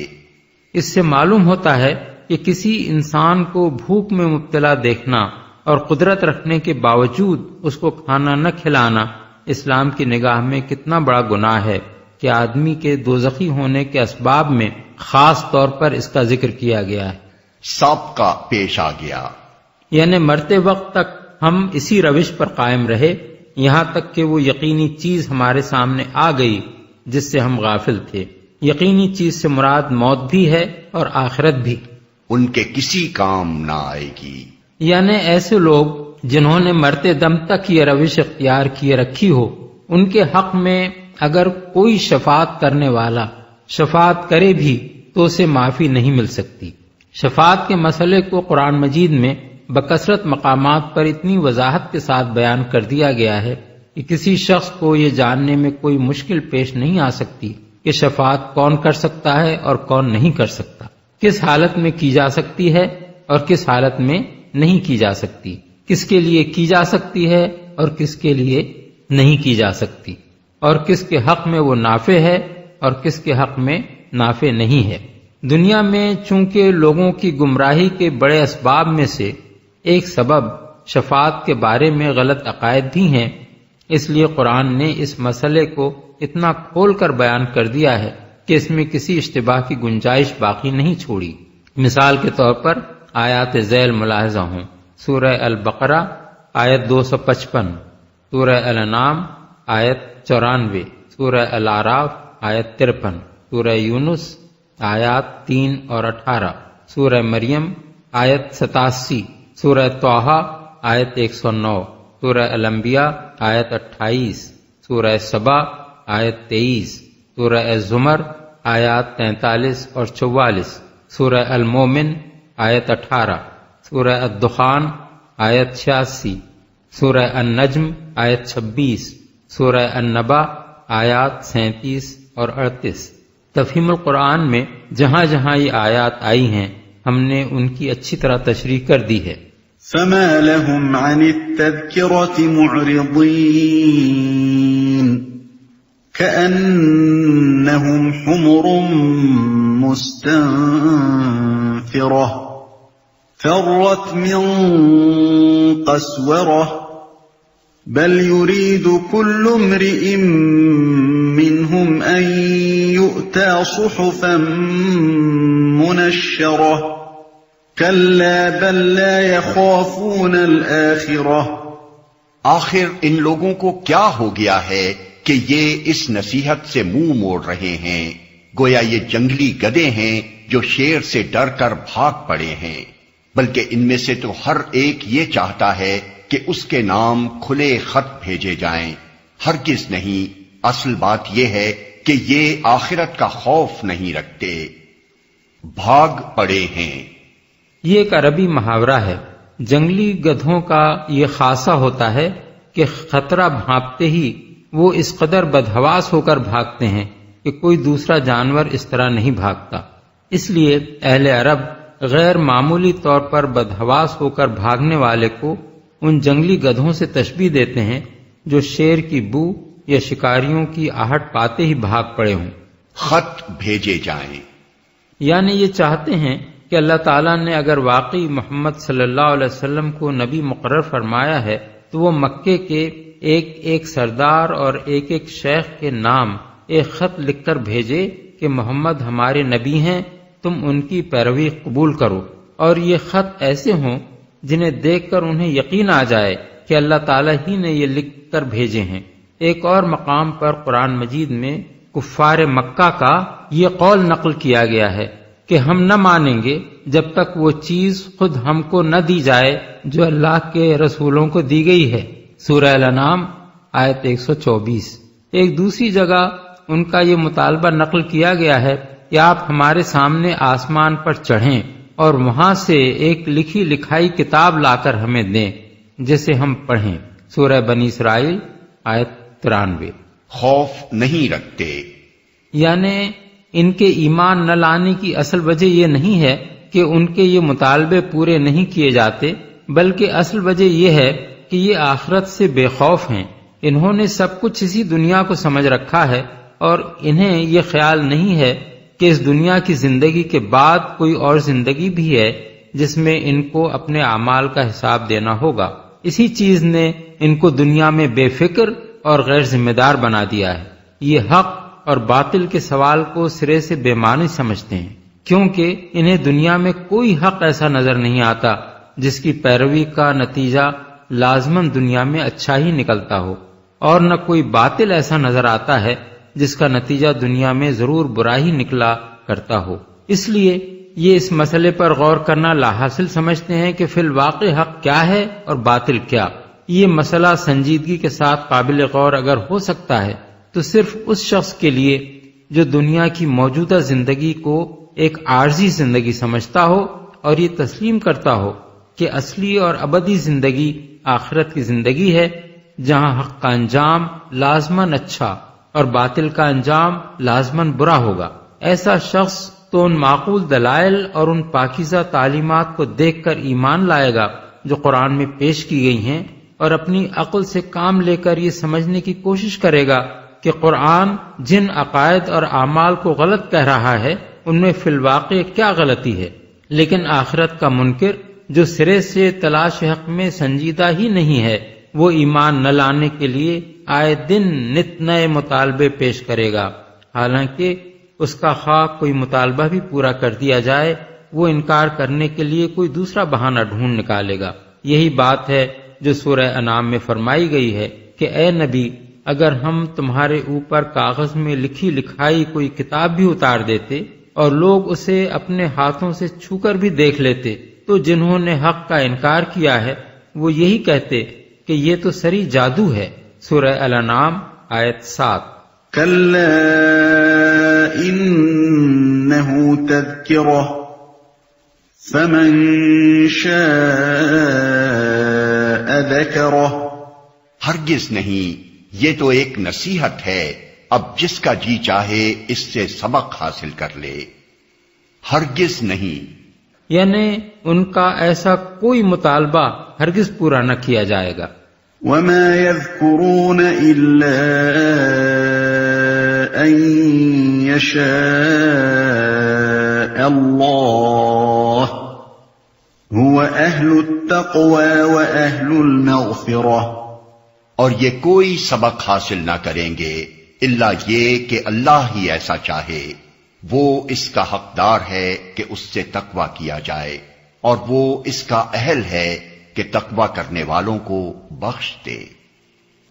اس سے معلوم ہوتا ہے کہ کسی انسان کو بھوک میں مبتلا دیکھنا اور قدرت رکھنے کے باوجود اس کو کھانا نہ کھلانا اسلام کی نگاہ میں کتنا بڑا گناہ ہے کہ آدمی کے دوزخی ہونے کے اسباب میں خاص طور پر اس کا ذکر کیا گیا ہے۔ سابقہ پیش آ گیا، یعنی مرتے وقت تک ہم اسی روش پر قائم رہے یہاں تک کہ وہ یقینی چیز ہمارے سامنے آ گئی جس سے ہم غافل تھے۔ یقینی چیز سے مراد موت بھی ہے اور آخرت بھی۔ ان کے کسی کام نہ آئے گی، یعنی ایسے لوگ جنہوں نے مرتے دم تک یہ روش اختیار کیے رکھی ہو، ان کے حق میں اگر کوئی شفاعت کرنے والا شفاعت کرے بھی تو اسے معافی نہیں مل سکتی۔ شفاعت کے مسئلے کو قرآن مجید میں بکثرت مقامات پر اتنی وضاحت کے ساتھ بیان کر دیا گیا ہے کہ کسی شخص کو یہ جاننے میں کوئی مشکل پیش نہیں آ سکتی کہ شفاعت کون کر سکتا ہے اور کون نہیں کر سکتا، کس حالت میں کی جا سکتی ہے اور کس حالت میں نہیں کی جا سکتی، کس کے لیے کی جا سکتی ہے اور کس کے لیے نہیں کی جا سکتی، اور کس کے حق میں وہ نافع ہے اور کس کے حق میں نافع نہیں ہے۔ دنیا میں چونکہ لوگوں کی گمراہی کے بڑے اسباب میں سے ایک سبب شفاعت کے بارے میں غلط عقائد بھی ہیں، اس لیے قرآن نے اس مسئلے کو اتنا کھول کر بیان کر دیا ہے کہ اس میں کسی اشتباہ کی گنجائش باقی نہیں چھوڑی۔ مثال کے طور پر آیات ذیل ملاحظہ ہوں: سورہ البقرہ آیت 255، سورہ الانعام آیت 94، سورہ الاعراف آیت 53، سورہ یونس آیات 3 اور 18، سورہ مریم آیت 87، سورہ طٰہٰ آیت 109، سورہ الانبیاء آیت 28، سورہ سبا آیت 23، سورہ الزمر آیات 43 اور 44، سورہ المومن آیت 18، سورہ الدخان آیت 86، سورہ النجم آیت 26، سورہ النبا آیات 37 اور 38۔ تفہیم القرآن میں جہاں جہاں یہ آیات آئی ہیں ہم نے ان کی اچھی طرح تشریح کر دی ہے۔ فما لهم عن التذكرة معرضين كأنهم حمر مستنفرة فرت من قسورة بل يريد كل امرئ منهم أن يؤتى صحفا منشرة كلا بل لا يخافون الآخرة۔ آخر ان لوگوں کو کیا ہو گیا ہے کہ یہ اس نصیحت سے منہ موڑ رہے ہیں، گویا یہ جنگلی گدھے ہیں جو شیر سے ڈر کر بھاگ پڑے ہیں، بلکہ ان میں سے تو ہر ایک یہ چاہتا ہے کہ اس کے نام کھلے خط بھیجے جائیں۔ ہرگز نہیں، اصل بات یہ ہے کہ یہ آخرت کا خوف نہیں رکھتے، بھاگ پڑے ہیں۔ یہ ایک عربی محاورہ ہے۔ جنگلی گدھوں کا یہ خاصہ ہوتا ہے کہ خطرہ بھانپتے ہی وہ اس قدر بدحواس ہو کر بھاگتے ہیں کہ کوئی دوسرا جانور اس طرح نہیں بھاگتا۔ اس لیے اہل عرب غیر معمولی طور پر بدحواس ہو کر بھاگنے والے کو ان جنگلی گدھوں سے تشبیہ دیتے ہیں جو شیر کی بو یا شکاریوں کی آہٹ پاتے ہی بھاگ پڑے ہوں۔ خط بھیجے جائیں، یعنی یہ چاہتے ہیں کہ اللہ تعالیٰ نے اگر واقعی محمد صلی اللہ علیہ وسلم کو نبی مقرر فرمایا ہے تو وہ مکے کے ایک ایک سردار اور ایک ایک شیخ کے نام ایک خط لکھ کر بھیجے کہ محمد ہمارے نبی ہیں، تو تم ان کی پیروی قبول کرو، اور یہ خط ایسے ہوں جنہیں دیکھ کر انہیں یقین آ جائے کہ اللہ تعالیٰ ہی نے یہ لکھ کر بھیجے ہیں۔ ایک اور مقام پر قرآن مجید میں کفار مکہ کا یہ قول نقل کیا گیا ہے کہ ہم نہ مانیں گے جب تک وہ چیز خود ہم کو نہ دی جائے جو اللہ کے رسولوں کو دی گئی ہے۔ سورہ الانعام آیت 124۔ ایک دوسری جگہ ان کا یہ مطالبہ نقل کیا گیا ہے کہ آپ ہمارے سامنے آسمان پر چڑھیں اور وہاں سے ایک لکھی لکھائی کتاب لا کر ہمیں دیں جسے ہم پڑھیں۔ سورہ بنی اسرائیل آیت 93۔ خوف نہیں رکھتے، یعنی ان کے ایمان نہ لانے کی اصل وجہ یہ نہیں ہے کہ ان کے یہ مطالبے پورے نہیں کیے جاتے، بلکہ اصل وجہ یہ ہے کہ یہ آخرت سے بے خوف ہیں۔ انہوں نے سب کچھ اسی دنیا کو سمجھ رکھا ہے اور انہیں یہ خیال نہیں ہے کہ اس دنیا کی زندگی کے بعد کوئی اور زندگی بھی ہے جس میں ان کو اپنے اعمال کا حساب دینا ہوگا۔ اسی چیز نے ان کو دنیا میں بے فکر اور غیر ذمہ دار بنا دیا ہے۔ یہ حق اور باطل کے سوال کو سرے سے بے معنی سمجھتے ہیں، کیونکہ انہیں دنیا میں کوئی حق ایسا نظر نہیں آتا جس کی پیروی کا نتیجہ لازماً دنیا میں اچھا ہی نکلتا ہو، اور نہ کوئی باطل ایسا نظر آتا ہے جس کا نتیجہ دنیا میں ضرور برا ہی نکلا کرتا ہو۔ اس لیے یہ اس مسئلے پر غور کرنا لاحاصل سمجھتے ہیں کہ فی الواقع حق کیا ہے اور باطل کیا۔ یہ مسئلہ سنجیدگی کے ساتھ قابل غور اگر ہو سکتا ہے تو صرف اس شخص کے لیے جو دنیا کی موجودہ زندگی کو ایک عارضی زندگی سمجھتا ہو اور یہ تسلیم کرتا ہو کہ اصلی اور ابدی زندگی آخرت کی زندگی ہے، جہاں حق کا انجام لازماً اچھا اور باطل کا انجام لازماً برا ہوگا۔ ایسا شخص تو ان معقول دلائل اور ان پاکیزہ تعلیمات کو دیکھ کر ایمان لائے گا جو قرآن میں پیش کی گئی ہیں، اور اپنی عقل سے کام لے کر یہ سمجھنے کی کوشش کرے گا کہ قرآن جن عقائد اور اعمال کو غلط کہہ رہا ہے ان میں فی الواقع کیا غلطی ہے۔ لیکن آخرت کا منکر جو سرے سے تلاش حق میں سنجیدہ ہی نہیں ہے، وہ ایمان نہ لانے کے لیے آئے دن نت نئے مطالبے پیش کرے گا، حالانکہ اس کا خواہ کوئی مطالبہ بھی پورا کر دیا جائے وہ انکار کرنے کے لیے کوئی دوسرا بہانہ ڈھونڈ نکالے گا۔ یہی بات ہے جو سورہ انعام میں فرمائی گئی ہے کہ اے نبی، اگر ہم تمہارے اوپر کاغذ میں لکھی لکھائی کوئی کتاب بھی اتار دیتے اور لوگ اسے اپنے ہاتھوں سے چھو کر بھی دیکھ لیتے تو جنہوں نے حق کا انکار کیا ہے وہ یہی کہتے کہ یہ تو سری جادو ہے۔ سورہ الانعام آیت 7۔ کلا انہ تذکرہ فمن شاء ذکرہ۔ ہرگز نہیں، یہ تو ایک نصیحت ہے، اب جس کا جی چاہے اس سے سبق حاصل کر لے۔ ہرگز نہیں، یعنی ان کا ایسا کوئی مطالبہ ہرگز پورا نہ کیا جائے گا۔ وما يذكرون إلا أن يشاء الله هو أهل التقوى وأهل المغفرة۔ اور یہ کوئی سبق حاصل نہ کریں گے الا یہ کہ اللہ ہی ایسا چاہے، وہ اس کا حقدار ہے کہ اس سے تقوی کیا جائے، اور وہ اس کا اہل ہے کہ تقوی کرنے والوں کو بخش دے۔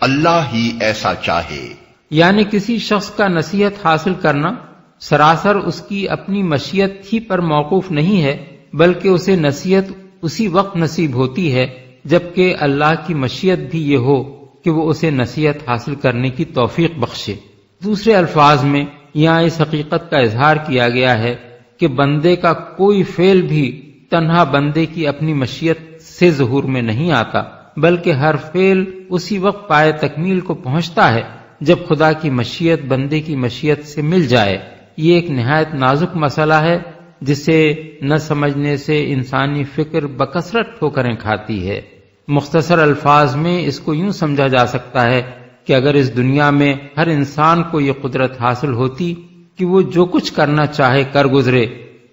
اللہ ہی ایسا چاہے، یعنی کسی شخص کا نصیحت حاصل کرنا سراسر اس کی اپنی مشیت ہی پر موقوف نہیں ہے، بلکہ اسے نصیحت اسی وقت نصیب ہوتی ہے جبکہ اللہ کی مشیت بھی یہ ہو کہ وہ اسے نصیحت حاصل کرنے کی توفیق بخشے۔ دوسرے الفاظ میں یہاں اس حقیقت کا اظہار کیا گیا ہے کہ بندے کا کوئی فعل بھی تنہا بندے کی اپنی مشیت سے ظہور میں نہیں آتا، بلکہ ہر فعل اسی وقت پائے تکمیل کو پہنچتا ہے جب خدا کی مشیت بندے کی مشیت سے مل جائے۔ یہ ایک نہایت نازک مسئلہ ہے جسے نہ سمجھنے سے انسانی فکر بکثرت ٹھوکریں کھاتی ہے۔ مختصر الفاظ میں اس کو یوں سمجھا جا سکتا ہے کہ اگر اس دنیا میں ہر انسان کو یہ قدرت حاصل ہوتی کہ وہ جو کچھ کرنا چاہے کر گزرے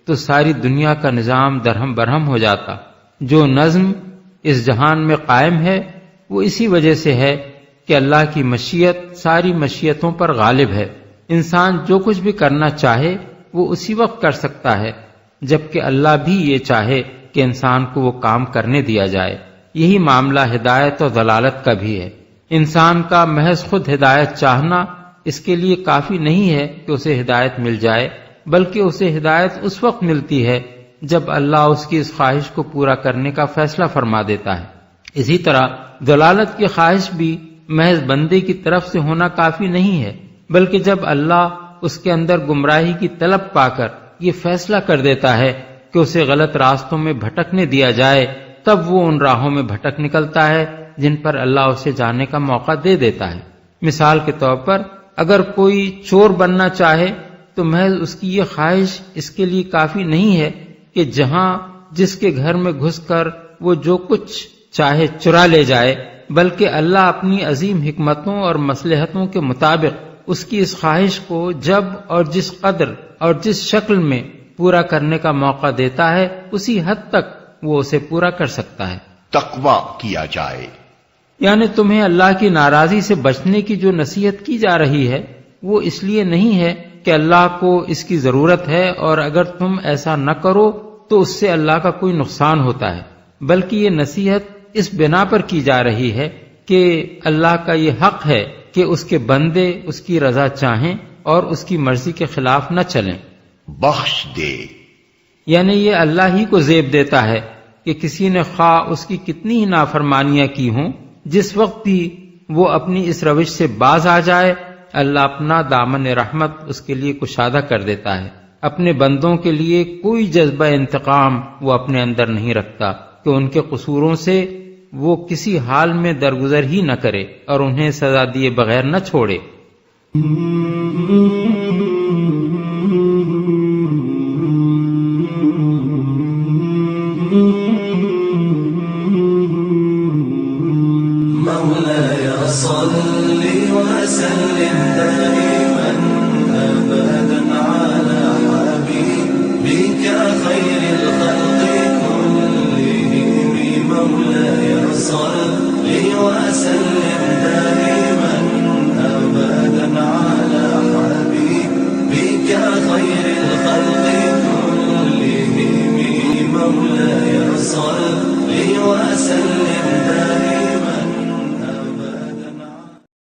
تو ساری دنیا کا نظام درہم برہم ہو جاتا۔ جو نظم اس جہان میں قائم ہے وہ اسی وجہ سے ہے کہ اللہ کی مشیت ساری مشیتوں پر غالب ہے۔ انسان جو کچھ بھی کرنا چاہے وہ اسی وقت کر سکتا ہے جبکہ اللہ بھی یہ چاہے کہ انسان کو وہ کام کرنے دیا جائے۔ یہی معاملہ ہدایت اور ضلالت کا بھی ہے۔ انسان کا محض خود ہدایت چاہنا اس کے لیے کافی نہیں ہے کہ اسے ہدایت مل جائے، بلکہ اسے ہدایت اس وقت ملتی ہے جب اللہ اس کی اس خواہش کو پورا کرنے کا فیصلہ فرما دیتا ہے۔ اسی طرح ضلالت کی خواہش بھی محض بندے کی طرف سے ہونا کافی نہیں ہے، بلکہ جب اللہ اس کے اندر گمراہی کی طلب پا کر یہ فیصلہ کر دیتا ہے کہ اسے غلط راستوں میں بھٹکنے دیا جائے، تب وہ ان راہوں میں بھٹک نکلتا ہے جن پر اللہ اسے جانے کا موقع دے دیتا ہے۔ مثال کے طور پر اگر کوئی چور بننا چاہے تو محض اس کی یہ خواہش اس کے لیے کافی نہیں ہے کہ جہاں جس کے گھر میں گھس کر وہ جو کچھ چاہے چرا لے جائے، بلکہ اللہ اپنی عظیم حکمتوں اور مصلحتوں کے مطابق اس کی اس خواہش کو جب اور جس قدر اور جس شکل میں پورا کرنے کا موقع دیتا ہے، اسی حد تک وہ اسے پورا کر سکتا ہے۔ تقوی کیا جائے، یعنی تمہیں اللہ کی ناراضی سے بچنے کی جو نصیحت کی جا رہی ہے وہ اس لیے نہیں ہے کہ اللہ کو اس کی ضرورت ہے اور اگر تم ایسا نہ کرو تو اس سے اللہ کا کوئی نقصان ہوتا ہے، بلکہ یہ نصیحت اس بنا پر کی جا رہی ہے کہ اللہ کا یہ حق ہے کہ اس کے بندے اس کی رضا چاہیں اور اس کی مرضی کے خلاف نہ چلیں۔ بخش دے، یعنی یہ اللہ ہی کو زیب دیتا ہے کہ کسی نے خواہ اس کی کتنی ہی نافرمانیاں کی ہوں، جس وقت بھی وہ اپنی اس روش سے باز آ جائے، اللہ اپنا دامن رحمت اس کے لیے کشادہ کر دیتا ہے۔ اپنے بندوں کے لیے کوئی جذبہ انتقام وہ اپنے اندر نہیں رکھتا کہ ان کے قصوروں سے وہ کسی حال میں درگزر ہی نہ کرے اور انہیں سزا دیے بغیر نہ چھوڑے۔ مولاي صل وسلم دائما أبدا على حبيبك خير الخلق كلهم مولاي صل وسلم دائما أبدا على حبيبك خير الخلق كلهم مولاي صل وسلم دائما